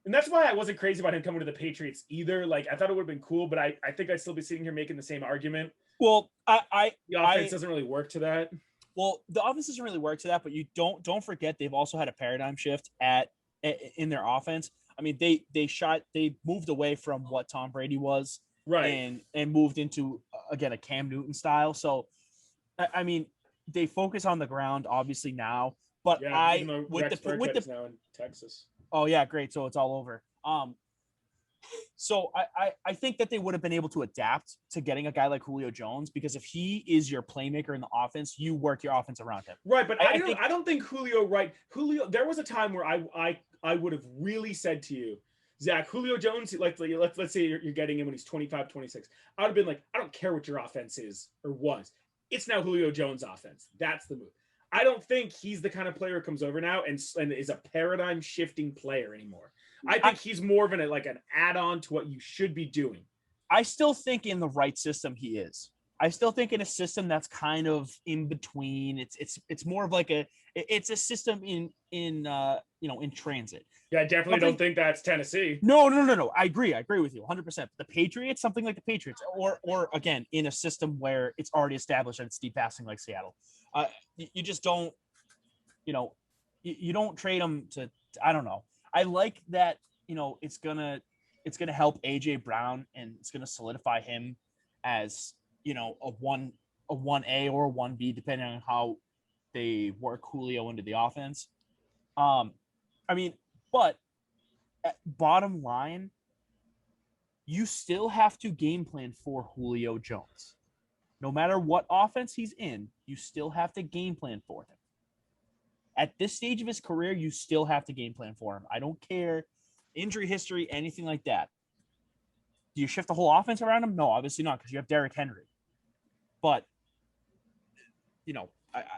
and that's why I wasn't crazy about him coming to the Patriots either. Like, I thought it would have been cool, but I think I'd still be sitting here making the same argument. Well, The offense doesn't really work to that. Well, the offense doesn't really work to that, but you don't forget they've also had a paradigm shift in their offense. I mean, they moved away from what Tom Brady was, right, and moved into again a Cam Newton style. So, I mean, they focus on the ground obviously now, but even though Rex Burkhead is now in Texas. Oh yeah, great. So it's all over. So I think that they would have been able to adapt to getting a guy like Julio Jones, because if he is your playmaker in the offense, you work your offense around him. Right, but I don't think Julio. Julio. There was a time where I would have really said to you, Zach, Julio Jones, like let's say you're getting him when he's 25, 26. I would have been like, I don't care what your offense is or was. It's now Julio Jones' offense. That's the move. I don't think he's the kind of player who comes over now and is a paradigm shifting player anymore. I think he's more of an add-on to what you should be doing. I still think in the right system he is. I still think in a system that's kind of in between. It's more of like it's a system in transit. Yeah, I definitely don't think that's Tennessee. No. I agree with you 100%. The Patriots, something like the Patriots, or again in a system where it's already established and it's deep passing like Seattle. You just don't, you don't trade them to. I don't know. I like that. It's gonna help AJ Brown, and it's gonna solidify him as a 1A or a 1B, depending on how they work Julio into the offense. But at bottom line, you still have to game plan for Julio Jones. No matter what offense he's in, you still have to game plan for him. At this stage of his career, you still have to game plan for him. I don't care injury history, anything like that. Do you shift the whole offense around him? No, obviously not, because you have Derrick Henry. But,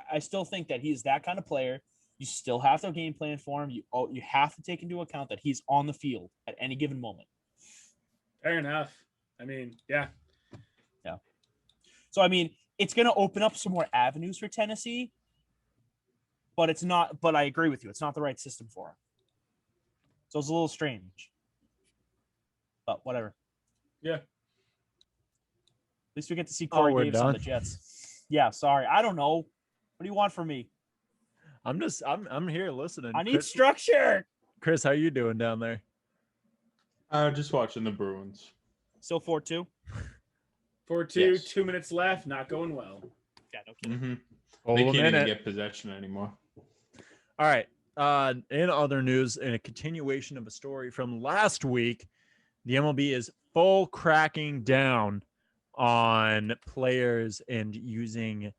I still think that he's that kind of player. You still have to game plan for him. You have to take into account that he's on the field at any given moment. Fair enough. I mean, yeah. Yeah. So, it's going to open up some more avenues for Tennessee, but it's not. But I agree with you. It's not the right system for him. So it's a little strange. But whatever. Yeah. At least we get to see Corey Davis on the Jets. Yeah, sorry. I don't know. What do you want from me? I'm here listening. I need structure. Chris, how you doing down there? Just watching the Bruins. Still 4-2? 4-2, Yes. 2 minutes left. Not going well. Yeah, no kidding. Mm-hmm. They can't even get possession anymore. All right. In other news, in a continuation of a story from last week, the MLB is full cracking down on players and using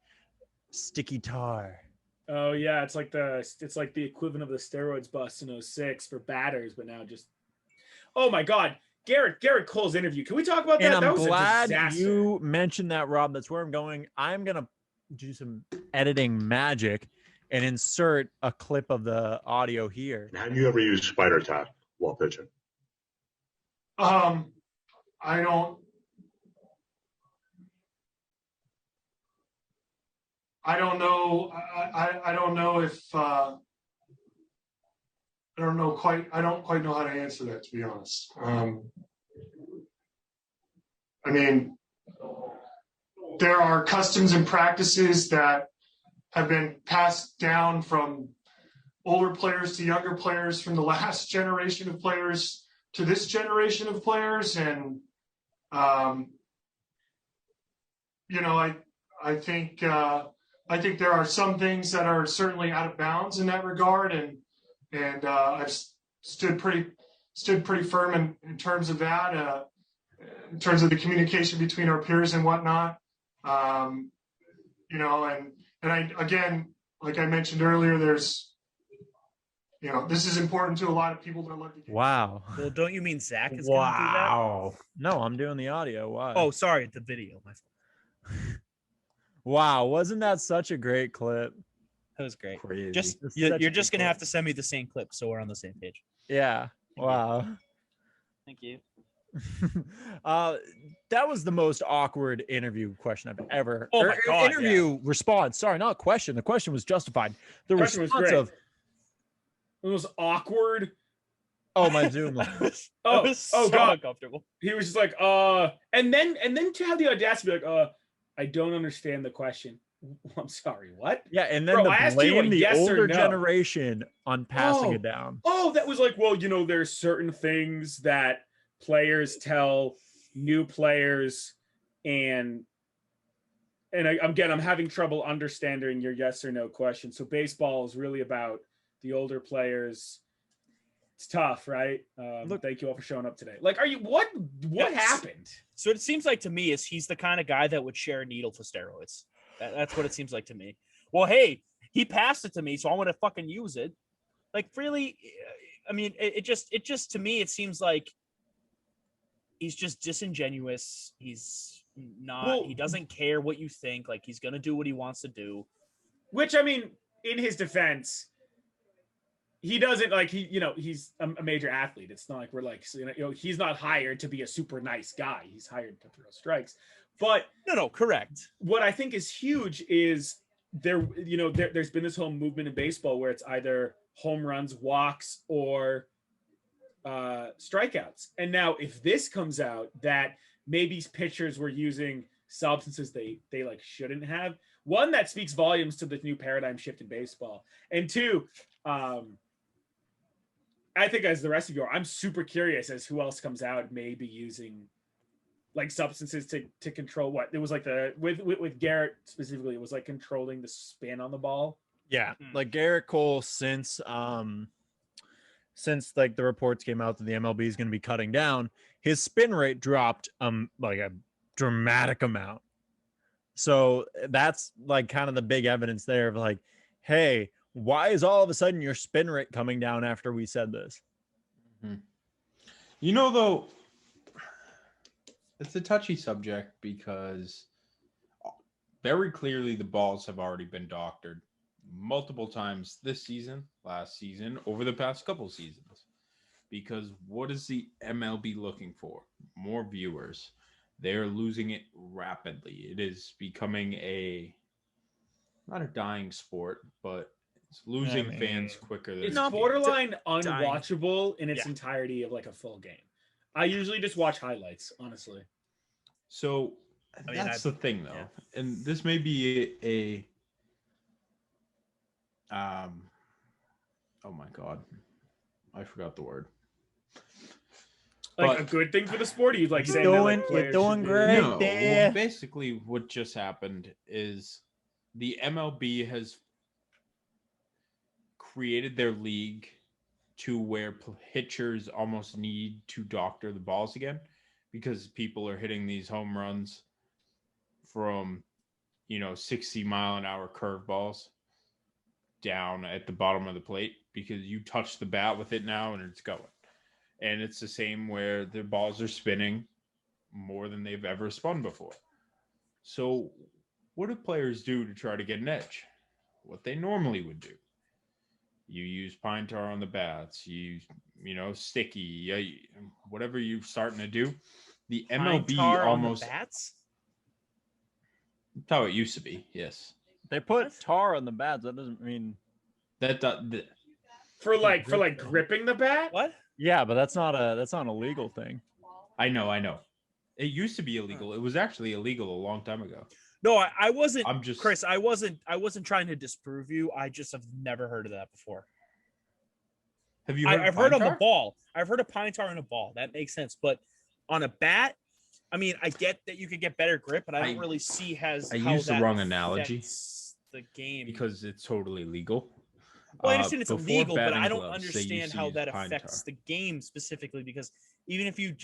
sticky tar. Oh yeah, it's like the equivalent of the steroids bust in 06 for batters, but now just. Oh my God, Garrett Cole's interview. Can we talk about that? And That I'm was a glad disaster. you mentioned that, Rob. That's where I'm going. I'm gonna do some editing magic and insert a clip of the audio here. Have you ever used spider tap while pitching? I don't know. I don't know if I don't quite know how to answer that, to be honest. I mean, there are customs and practices that have been passed down from older players to younger players, from the last generation of players to this generation of players. And, I think there are some things that are certainly out of bounds in that regard. And I've stood pretty firm in terms of that, in terms of the communication between our peers and whatnot. And I, again, like I mentioned earlier, there's, this is important to a lot of people that love the game. Wow. Well, don't you mean Zack is going to do that? Wow. No, I'm doing the audio. Why? Oh, sorry, the video. My fault. Wow, wasn't that such a great clip? That was great. Crazy. You're just going to have to send me the same clip so we're on the same page. Yeah. Wow. Thank you. That was the most awkward interview question I've ever. Oh my God, interview response. Sorry, not question. The question was justified. The question response was great. of It was awkward. oh my Zoom. Oh so God, uncomfortable. he was just like and then to have the audacity to be like I don't understand the question. I'm sorry, what? Yeah, and then Bro, I asked you blame a the yes or older no. generation on passing it down. Oh, that was like, well, there's certain things that players tell new players, and I'm having trouble understanding your yes or no question. So baseball is really about the older players. It's tough, right? Look, thank you all for showing up today. Like, are you what happened? So it seems like to me is he's the kind of guy that would share a needle for steroids. That's what it seems like to me. Well, hey, he passed it to me, so I want to fucking use it. Like, really, I mean, it just to me, it seems like he's just disingenuous. He's not, he doesn't care what you think. Like, he's going to do what he wants to do. Which, I mean, in his defense, he doesn't he's a major athlete. It's not like we're like, he's not hired to be a super nice guy. He's hired to throw strikes. But no, correct. What I think is huge is there's been this whole movement in baseball where it's either home runs, walks, or strikeouts. And now if this comes out that maybe pitchers were using substances they like shouldn't have, one, that speaks volumes to the new paradigm shift in baseball. And two, I think as the rest of you are, I'm super curious as who else comes out maybe using like substances to control what it was like with Garrett specifically, it was like controlling the spin on the ball. Yeah, like Garrett Cole, since like the reports came out that the MLB is going to be cutting down, his spin rate dropped like a dramatic amount. So that's like kind of the big evidence there of like, hey, why is all of a sudden your spin rate coming down after we said this? Though, it's a touchy subject because very clearly the balls have already been doctored multiple times this season, last season, over the past couple seasons. Because what is the MLB looking for? More viewers. They're losing it rapidly. It is becoming not a dying sport, but it's losing fans quicker than it's borderline unwatchable in its entirety of like a full game. I usually just watch highlights, honestly. So that's the thing, though. Yeah. And this may be oh my God, I forgot the word. Like a good thing for the sport? You'd like saying you're doing great. No, well, basically what just happened is the MLB has created their league to where pitchers almost need to doctor the balls again because people are hitting these home runs from 60-mile-an-hour curveballs down at the bottom of the plate because you touch the bat with it now and it's going. And it's the same where the balls are spinning more than they've ever spun before. So what do players do to try to get an edge? What they normally would do. You use pine tar on the bats. You sticky, whatever you're starting to do. The MLB almost. On the bats? That's how it used to be. Yes. They put tar on the bats. That doesn't mean that. For gripping the bat? What? Yeah, but that's not a legal thing. I know. It used to be illegal. It was actually illegal a long time ago. No, I wasn't. I'm just Chris. I wasn't trying to disprove you. I just have never heard of that before. Have you? I've heard on the ball. I've heard of pine tar on a ball. That makes sense. But on a bat, I mean, I get that you could get better grip, but I don't really see I used the wrong analogy. The game because it's totally legal. Well, I understand it's illegal, but I don't gloves, understand how that affects the game specifically. Because even if you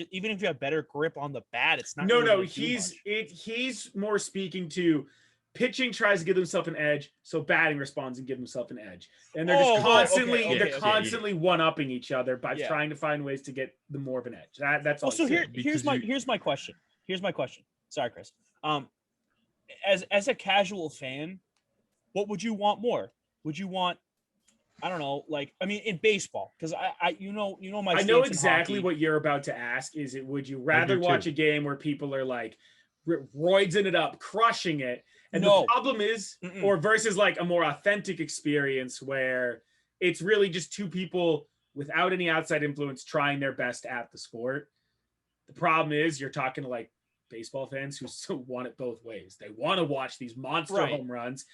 have better grip on the bat, it's not. No. He's more speaking to pitching tries to give himself an edge, so batting responds and give himself an edge, and they're just constantly one-upping each other by trying to find ways to get the more of an edge. That's all. So here's my question. Sorry, Chris. As a casual fan, what would you want more? Would you want, I don't know, in baseball, because I know exactly what you're about to ask. Is it, would you rather watch a game where people are like roidsing it up, crushing it, and the problem is, or versus like a more authentic experience where it's really just two people without any outside influence trying their best at the sport? The problem is you're talking to like baseball fans who still want it both ways. They want to watch these monster home runs.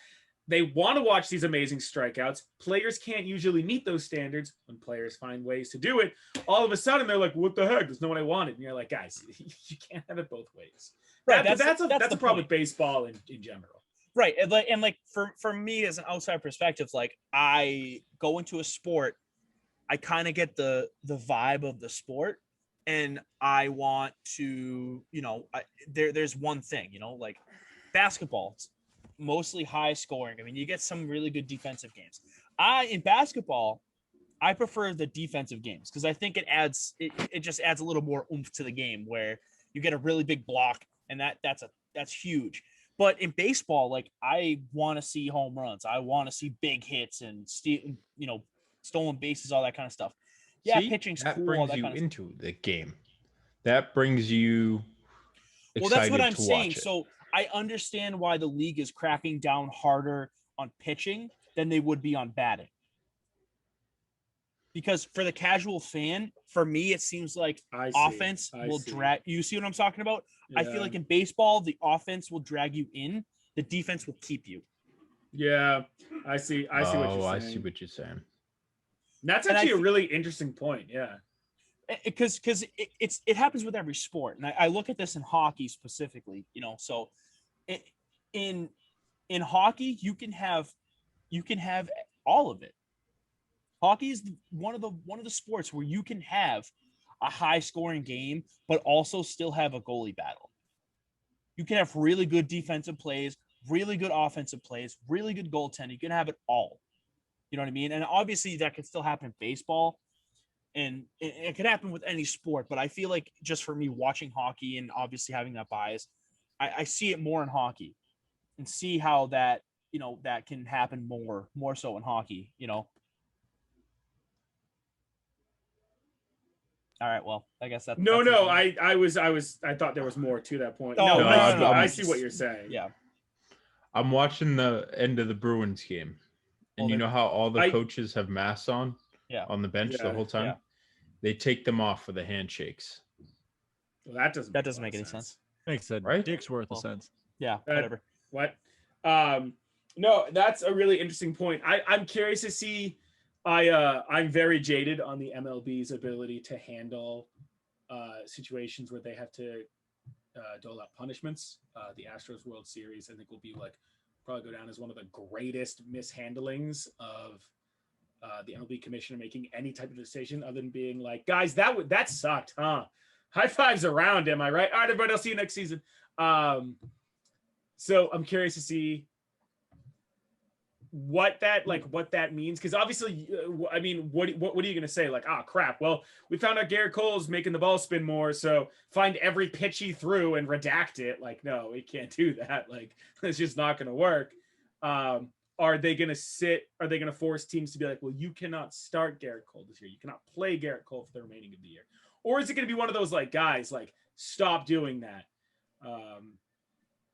They want to watch these amazing strikeouts. Players can't usually meet those standards. When players find ways to do it, all of a sudden they're like, what the heck? There's no one I wanted. And you're like, guys, you can't have it both ways. Right. That's the problem with baseball in general. Right. And for me as an outside perspective, like I go into a sport, I kind of get the vibe of the sport. And I want to, there's one thing, like basketball, it's mostly high scoring. I mean, you get some really good defensive games. In basketball, I prefer the defensive games because I think it just adds a little more oomph to the game where you get a really big block and that's huge. But in baseball, like I want to see home runs. I want to see big hits and stolen bases, all that kind of stuff. Yeah, pitching's cool. That brings you into the game. That brings you excited. Well, that's what I'm to saying. Watch it. So I understand why the league is cracking down harder on pitching than they would be on batting. Because for the casual fan, for me, it seems like offense will drag. You see what I'm talking about? Yeah. I feel like in baseball, the offense will drag you in. The defense will keep you. Yeah, I see. I see what you're saying. I see what you're saying. That's actually a really interesting point. Yeah. Because it happens with every sport. And I look at this in hockey specifically, so in hockey, you can have all of it. Hockey is one of the sports where you can have a high scoring game, but also still have a goalie battle. You can have really good defensive plays, really good offensive plays, really good goaltending. You can have it all. You know what I mean? And obviously that can still happen in baseball and it could happen with any sport, but I feel like just for me watching hockey and obviously having that bias, I see it more in hockey and see how that, that can happen more so in hockey, All right. Well, I guess that's I thought there was more to that point. Oh, I see what you're saying. Yeah. I'm watching the end of the Bruins game. And you know how all the coaches have masks on the bench the whole time? Yeah. They take them off for the handshakes. Well, that doesn't make any sense. Makes sense. Right? Dick's worth of sense. Yeah, whatever. What? No, that's a really interesting point. I'm curious to see. I'm very jaded on the MLB's ability to handle situations where they have to dole out punishments. The Astros World Series, I think, will be probably go down as one of the greatest mishandlings of the MLB commissioner making any type of decision other than being like, guys, that sucked, huh? High fives around, am I right? All right, everybody, I'll see you next season. So I'm curious to see what that means, because obviously, I mean, what are you gonna say? Like, crap, well, we found out Garrett Cole's making the ball spin more, so find every pitch he threw and redact it. Like, no, we can't do that. Like, it's just not gonna work. Are they gonna force teams to be like, well, you cannot start Garrett Cole this year, you cannot play Garrett Cole for the remaining of the year? Or is it gonna be one of those like, guys, like, stop doing that?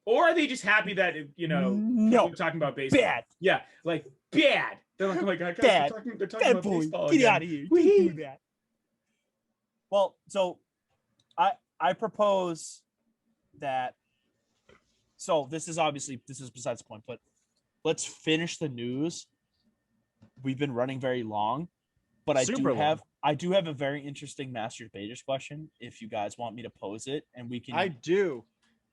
Or are they just happy that, no, we're talking about baseball? Bad. Yeah, like bad. They're like, oh my God, guys, Dad, they're talking about boy, baseball get again. out of here. You can't do that. Well, so I propose that. So this is besides the point, but let's finish the news. We've been running very long, but I do have a very interesting Master Debaters question. If you guys want me to pose it, and we can. I do.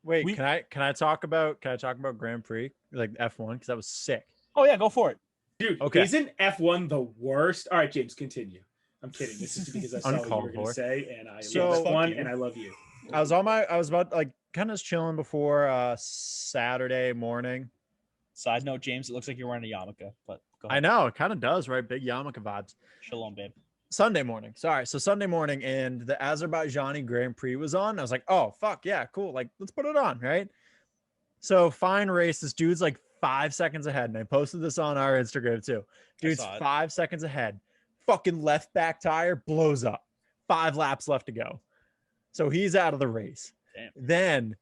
Wait, can I talk about Grand Prix, like F1, because that was sick. Oh yeah, go for it, dude. Okay. Isn't F1 the worst? All right, James, continue. I'm kidding. This is because I saw what you were going to say, and I love F1, and I love you. I was about like kind of chilling before Saturday morning. Side note, James, it looks like you're wearing a yarmulke, but go ahead. I know it kind of does, right? Big yarmulke vibes. Shalom, babe. Sunday morning. Sorry. So Sunday morning, and the Azerbaijan Grand Prix was on. I was like, oh, fuck yeah, cool. Like, let's put it on, right? So fine race. This dude's like 5 seconds ahead. And I posted this on our Instagram too. Dude's 5 seconds ahead. Fucking left back tire blows up. 5 laps left to go. So he's out of the race. Damn. Then,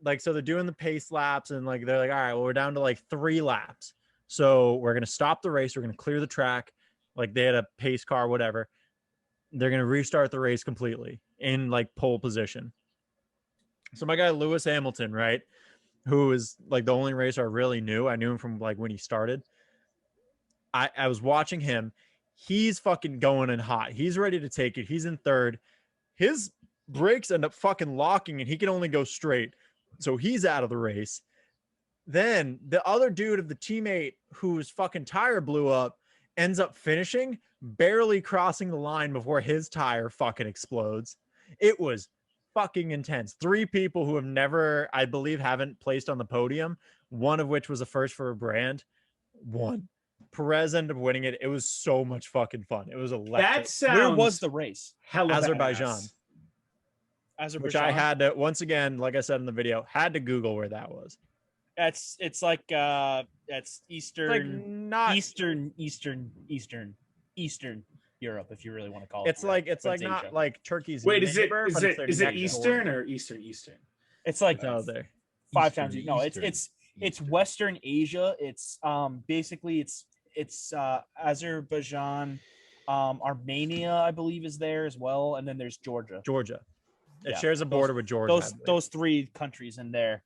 like, so they're doing the pace laps, and like they're like, all right, well, we're down to like 3 laps. So we're gonna stop the race. We're gonna clear the track. Like they had a pace car, whatever. They're going to restart the race completely in like pole position. So my guy, Lewis Hamilton, right? Who is like the only racer I really knew. I knew him from like when he started. I was watching him. He's fucking going in hot. He's ready to take it. He's in third. His brakes end up fucking locking and he can only go straight. So he's out of the race. Then the other dude of the teammate whose fucking tire blew up ends up finishing, barely crossing the line before his tire fucking explodes. It was fucking intense. 3 people who have never, I believe, haven't placed on the podium, one of which was a first for a brand, won. Perez ended up winning it. It was so much fucking fun. It was electric. That sounds Where was the race? Azerbaijan. Which I had to, once again, like I said in the video, had to Google where that was. It's like that's Eastern, like not Eastern Europe, if you really want to call it. It's like not Asia. Like Turkey's. Wait, neighbor, is it Eastern or Eastern? It's like no, there 5 times. No, it's Western Asia. It's basically it's Azerbaijan, Armenia, I believe, is there as well, and then there's Georgia. It shares a border with Georgia. Those 3 countries in there.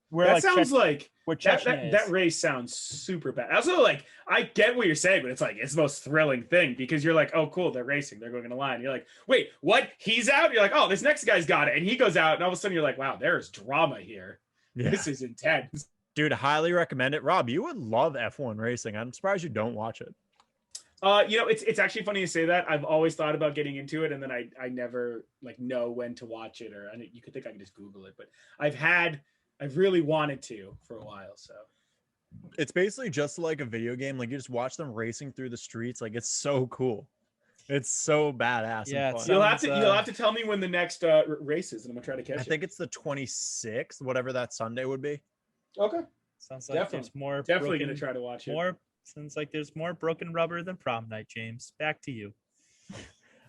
Where that sounds like that race sounds super bad. Also, like, I get what you're saying, but it's like it's the most thrilling thing because you're like, oh, cool, they're racing, they're going in a line. You're like, wait, what? He's out? You're like, oh, this next guy's got it, and he goes out, and all of a sudden you're like, wow, there's drama here. Yeah. This is intense, dude. Highly recommend it, Rob. You would love F1 racing. I'm surprised you don't watch it. It's actually funny you say that. I've always thought about getting into it, and then I never like know when to watch it, or you could think I can just Google it, but I've really wanted to for a while. So it's basically just like a video game. Like you just watch them racing through the streets. Like it's so cool. It's so badass. Yeah, and fun. You'll have to tell me when the next race is, and I'm gonna try to catch it. I think it's the 26th, whatever that Sunday would be. Okay. Sounds like there's more. Definitely gonna try to watch it. Sounds like there's more broken rubber than prom night, James. Back to you.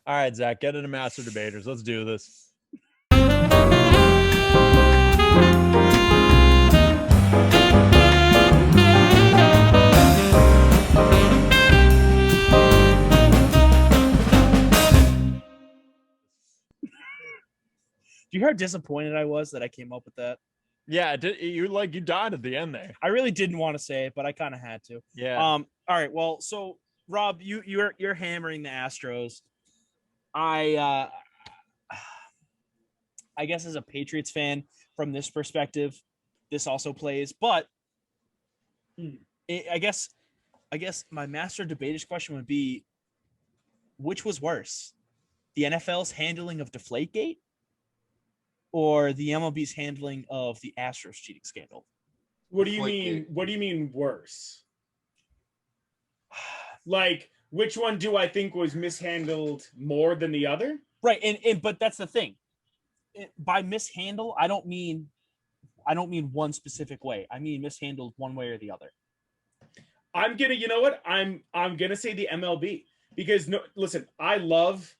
All right, Zach, get into Master Debaters. Let's do this. Do you hear how disappointed I was that I came up with that? Yeah, you died at the end there. I really didn't want to say it, but I kind of had to. Yeah. All right. Well, so Rob, you're hammering the Astros. I guess as a Patriots fan, from this perspective, this also plays. But I guess my Master Debaters question would be, which was worse, the NFL's handling of Deflategate or the MLB's handling of the Astros cheating scandal? What do you mean? What do you mean worse? Like, which one do I think was mishandled more than the other? Right, and but that's the thing. By mishandle, I don't mean one specific way. I mean mishandled one way or the other. I'm gonna say the MLB because listen, I love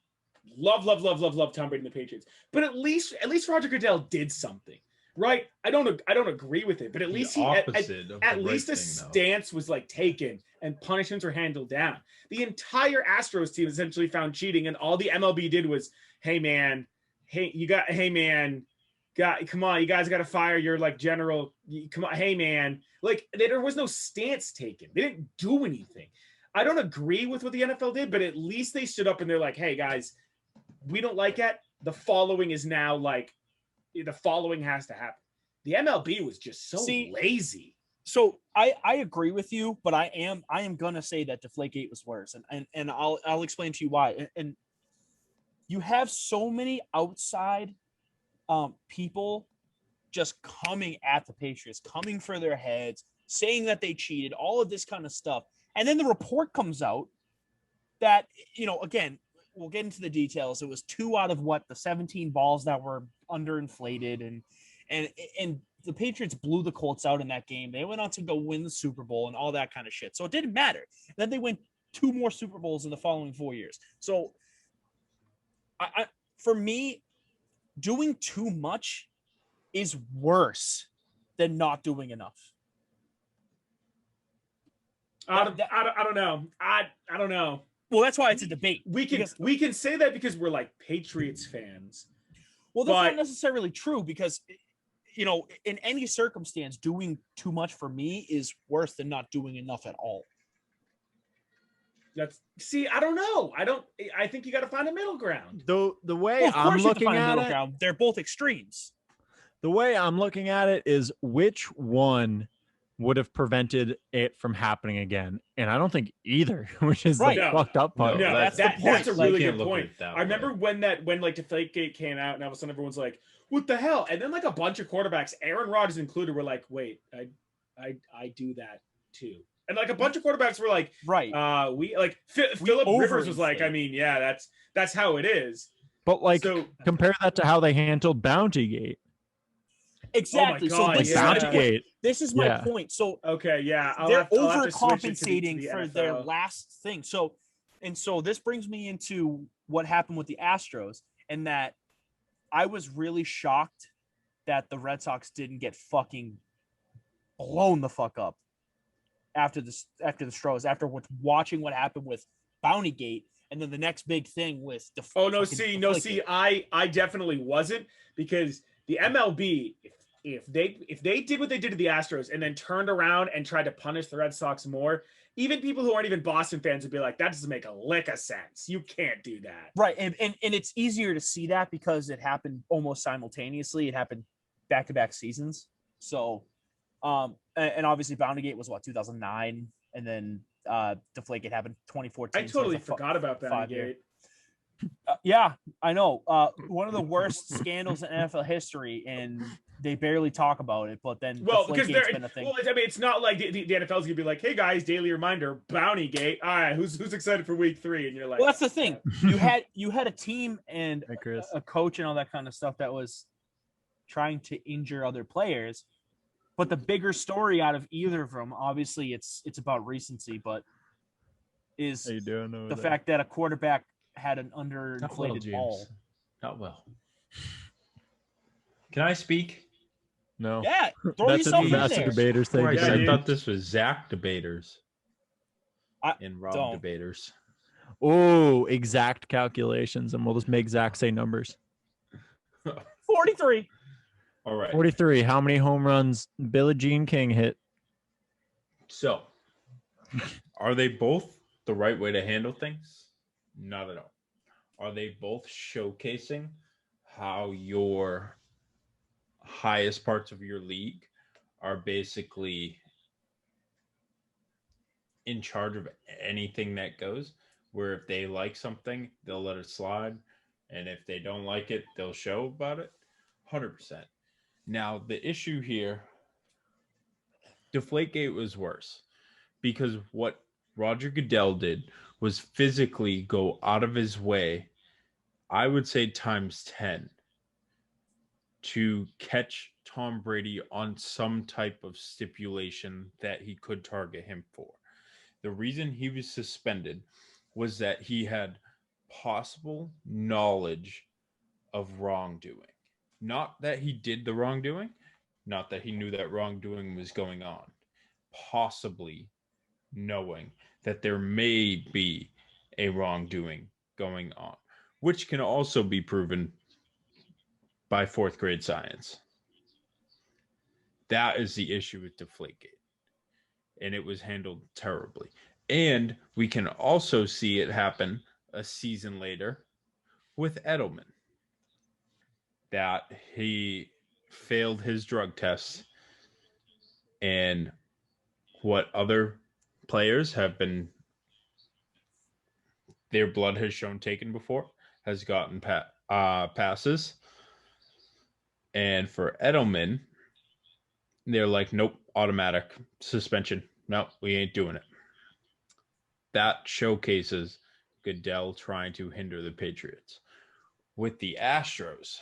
Tom Brady and the Patriots, but at least Roger Goodell did something, Right. I don't agree with it, but at least at least the thing, stance was like taken and punishments were handled down. The entire Astros team essentially found cheating, and all the MLB did was, hey man, come on, you guys got to fire your like general. Come on, hey man, like there was no stance taken. They didn't do anything. I don't agree with what the NFL did, but at least they stood up and they're like, hey guys, we don't like it. The following is now like. The following has to happen. The MLB was just so lazy. So I agree with you, but I am gonna say that Deflategate was worse, and I'll explain to you why. And you have so many outside people just coming at the Patriots, coming for their heads, saying that they cheated, all of this kind of stuff, and then the report comes out that again. We'll get into the details. It was 2 out of the 17 balls that were underinflated, and the Patriots blew the Colts out in that game. They went on to go win the Super Bowl and all that kind of shit. So it didn't matter. Then they went 2 more Super Bowls in the following 4 years. So for me, doing too much is worse than not doing enough. I don't know. I don't know. Well, that's why it's a debate. We can say that because we're like Patriots fans. Well, that's not necessarily true because, in any circumstance, doing too much for me is worse than not doing enough at all. I don't know. I think you got to find a middle ground. The way I'm looking at it, they're both extremes. The way I'm looking at it is which one would have prevented it from happening again, and I don't think either, which is fucked up part. No, that's a really good point. I remember when like Deflategate came out, and all of a sudden everyone's like, "What the hell?" And then like a bunch of quarterbacks, Aaron Rodgers included, were like, "Wait, I do that too." And like a bunch of quarterbacks were like, "Right, we like." Philip Rivers was like, "I mean, yeah, that's how it is." But like, compare that to how they handled Bountygate. Exactly. Oh my God, this is my point. So okay, yeah, they're overcompensating for their last thing. So this brings me into what happened with the Astros, and that I was really shocked that the Red Sox didn't get fucking blown the fuck up after the Stros, after watching what happened with Bountygate, and then the next big thing with I definitely wasn't, because the MLB, if they did what they did to the Astros and then turned around and tried to punish the Red Sox more, even people who aren't even Boston fans would be like, that doesn't make a lick of sense. You can't do that. Right. And it's easier to see that because it happened almost simultaneously. It happened back-to-back seasons. So, and obviously Bountygate was 2009, and then Deflategate happened 2014. I totally forgot about Bountygate. Yeah, I know. One of the worst scandals in NFL history, and they barely talk about it. But then, because been a thing. Well, I mean, it's not like the NFL's gonna be like, "Hey guys, daily reminder, Bountygate. All right, who's excited for week 3?" And you're like, "Well, that's the thing. You had a team and a coach and all that kind of stuff that was trying to injure other players." But the bigger story out of either of them, obviously, it's about recency, but is the fact that a quarterback had an underinflated ball. Not well. Can I speak? No. Yeah, throw yourself in there. Debaters thing. Right, I thought this was Zack debaters and Rob debaters. Oh, exact calculations, and we'll just make Zack say numbers. 43. All right. 43. How many home runs Billie Jean King hit? So, are they both the right way to handle things? Not at all. Are they both showcasing how your highest parts of your league are basically in charge of anything that goes, where if they like something, they'll let it slide, and if they don't like it, they'll show about it? 100%. Now, the issue here, Deflategate was worse, because what Roger Goodell did was physically go out of his way, I would say times 10, to catch Tom Brady on some type of stipulation that he could target him for. The reason he was suspended was that he had possible knowledge of wrongdoing. Not that he did the wrongdoing, Not that he knew that wrongdoing was going on. Possibly knowing that there may be a wrongdoing going on, which can also be proven by fourth grade science. That is the issue with Deflategate. And it was handled terribly. And we can also see it happen a season later with Edelman. That he failed his drug tests, and what other players have been, their blood has shown taken before, has gotten passes. And for Edelman, they're like, nope, automatic suspension. No, we ain't doing it. That showcases Goodell trying to hinder the Patriots. With the Astros,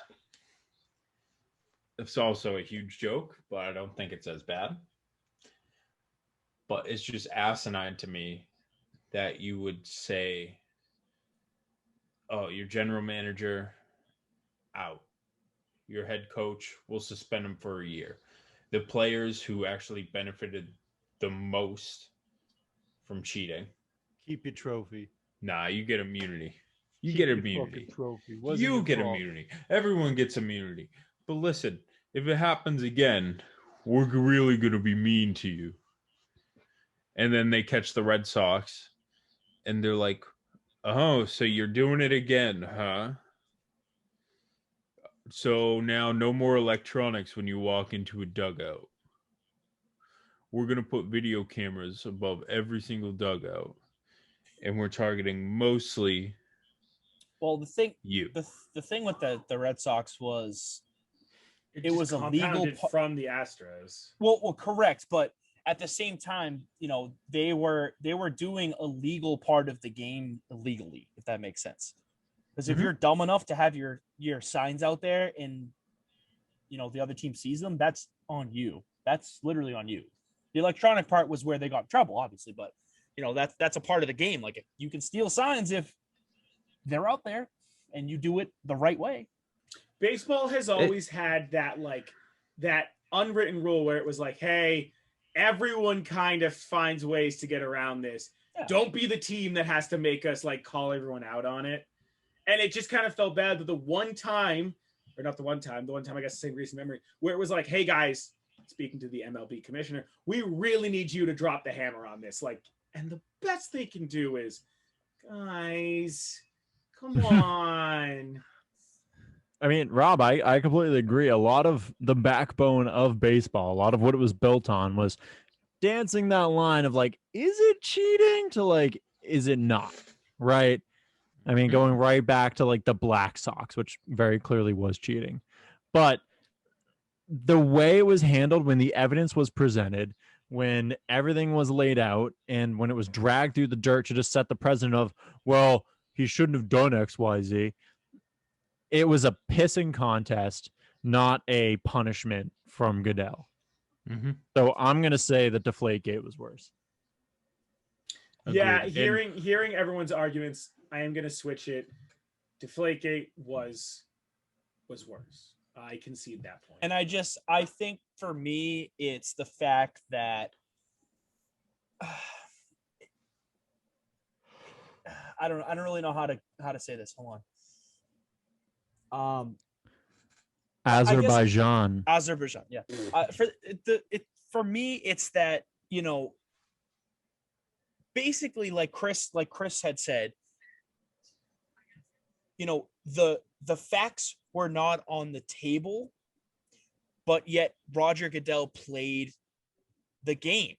it's also a huge joke, but I don't think it's as bad. But it's just asinine to me that you would say, oh, your general manager out. Your head coach will suspend him for a year. The players who actually benefited the most from cheating. Keep your trophy. Nah, you get immunity. You Keep get your immunity. Trophy. You get immunity. Everyone gets immunity. But listen, if it happens again, we're really going to be mean to you. And then they catch the Red Sox, and they're like, oh, so you're doing it again, huh? So now no more electronics when you walk into a dugout. We're going to put video cameras above every single dugout, and we're targeting mostly the thing with the Red Sox was it was illegal from the Astros. Well, correct, but at the same time, they were doing a legal part of the game illegally, if that makes sense. Because if you're dumb enough to have your signs out there and the other team sees them, that's on you. That's literally on you. The electronic part was where they got in trouble, obviously, but that's a part of the game. Like, you can steal signs if they're out there and you do it the right way. Baseball has always had that unwritten rule where it was like, hey, everyone kind of finds ways to get around this. Yeah. Don't be the team that has to make us call everyone out on it. And it just kind of felt bad that the one time I guess in recent memory, where it was like, hey guys, speaking to the MLB commissioner, we really need you to drop the hammer on this. And the best they can do is, guys, come on. I mean, Rob, I completely agree. A lot of the backbone of baseball, a lot of what it was built on was dancing that line of is it cheating to is it not? Right. I mean, going right back to the Black Sox, which very clearly was cheating. But the way it was handled when the evidence was presented, when everything was laid out, and when it was dragged through the dirt to just set the precedent of, well, he shouldn't have done X, Y, Z. It was a pissing contest, not a punishment from Goodell. Mm-hmm. So I'm going to say that Deflategate was worse. Yeah, hearing everyone's arguments, I am going to switch it. Deflategate was worse. I concede that point. And I think for me, it's the fact that I don't really know how to say this. Hold on. Azerbaijan, yeah. For me, it's that basically, like Chris had said, the facts were not on the table, but yet Roger Goodell played the game.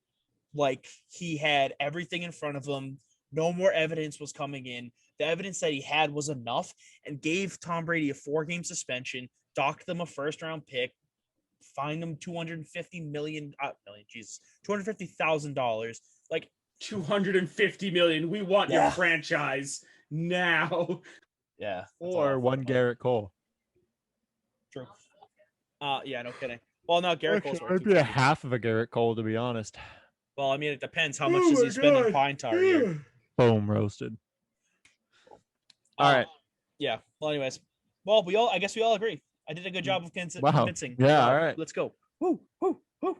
He had everything in front of him. No more evidence was coming in. The evidence that he had was enough, and gave Tom Brady a 4-game suspension, docked them a first-round pick, fined them $250,000. $250 million. We want your franchise now. Yeah. Or one Garrett Cole. True. Yeah, no kidding. Well, no, Garrett Cole's worth be a half of a Garrett Cole, to be honest. Well, I mean, it depends. How much does he spend in Pine Tar a year? Boom, roasted. All right. Yeah. Well, anyways. Well, I guess we all agree. I did a good job of convincing. Yeah, all right. Let's go. Woo, woo, woo.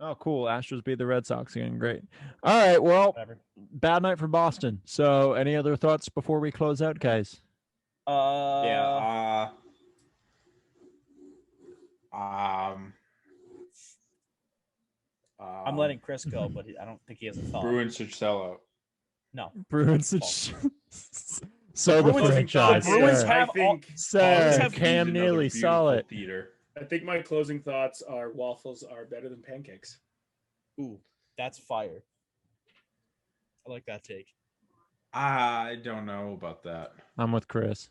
Oh, cool. Astros beat the Red Sox again. Great. All right. Well, bad night for Boston. So, any other thoughts before we close out, guys? I'm letting Chris go, but I don't think he has a thought. Bruins should sell out. No. Bruins. So the franchise. Bruins have Cam Neely solid. Theater. I think my closing thoughts are waffles are better than pancakes. Ooh, that's fire. I like that take. I don't know about that. I'm with Chris.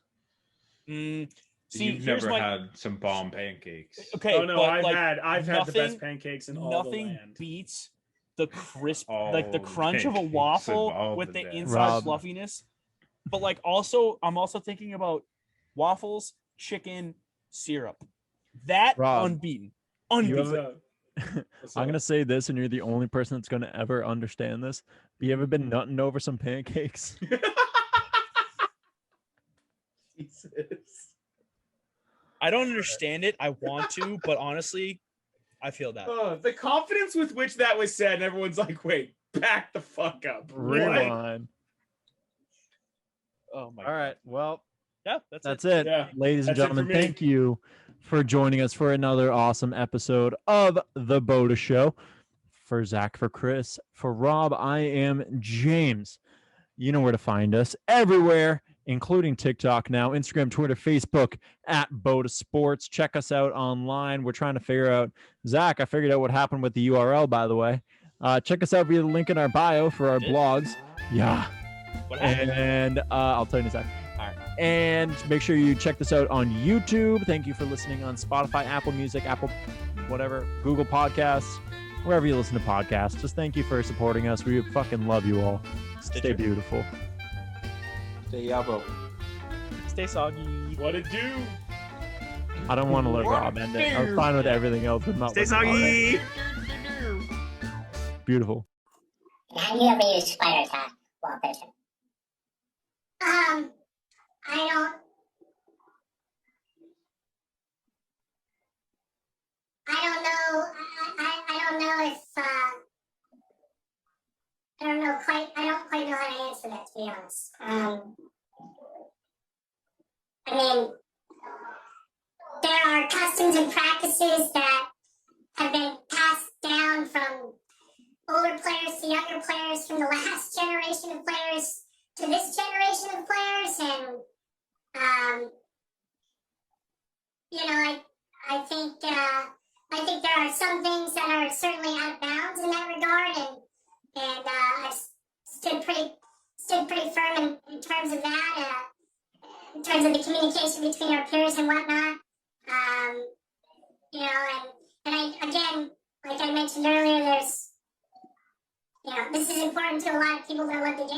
See, you've never had some bomb pancakes. Okay, oh no, I've had the best pancakes in all the land. Nothing beats the crisp, like the crunch of a waffle with the inside fluffiness. But like, I'm also thinking about waffles, chicken, syrup. That unbeaten. I'm gonna say this, and you're the only person that's gonna ever understand this. But you ever been nutting over some pancakes? Jesus. I don't understand it. I want to, but honestly, I feel that. The confidence with which that was said, everyone's like, wait, back the fuck up. Rewind. Oh my God. All right. Well, yeah, that's it. Yeah. Ladies and gentlemen, thank you for joining us for another awesome episode of the BOTA Show. For Zach, for Chris, for Rob, I am James. You know where to find us everywhere, including TikTok now, Instagram, Twitter, Facebook, at BOTA Sports. Check us out online. We're trying to figure out, Zach, I figured out what happened with the URL, by the way. Check us out via the link in our bio for our blogs. Yeah. What happened? And I'll tell you in a second. All right. And make sure you check this out on YouTube. Thank you for listening on Spotify, Apple Music, Apple, whatever, Google Podcasts, wherever you listen to podcasts. Just thank you for supporting us. We fucking love you all. Stay beautiful. Stay yabo. Stay soggy. What it do? I don't want to let Rob end it. I was fine with everything else, but not. Stay soggy. Beautiful. Have you ever used spider tack while fishing? I don't know. I don't know if I don't quite know how to answer that, to be honest. I mean, there are customs and practices that have been passed down from older players to younger players, from the last generation of players to this generation of players, and I think there are some things that are certainly out of bounds in that regard, and I've stood pretty firm in terms of that, in terms of the communication between our peers and whatnot. And I, again, like I mentioned earlier, this is important to a lot of people that love the game.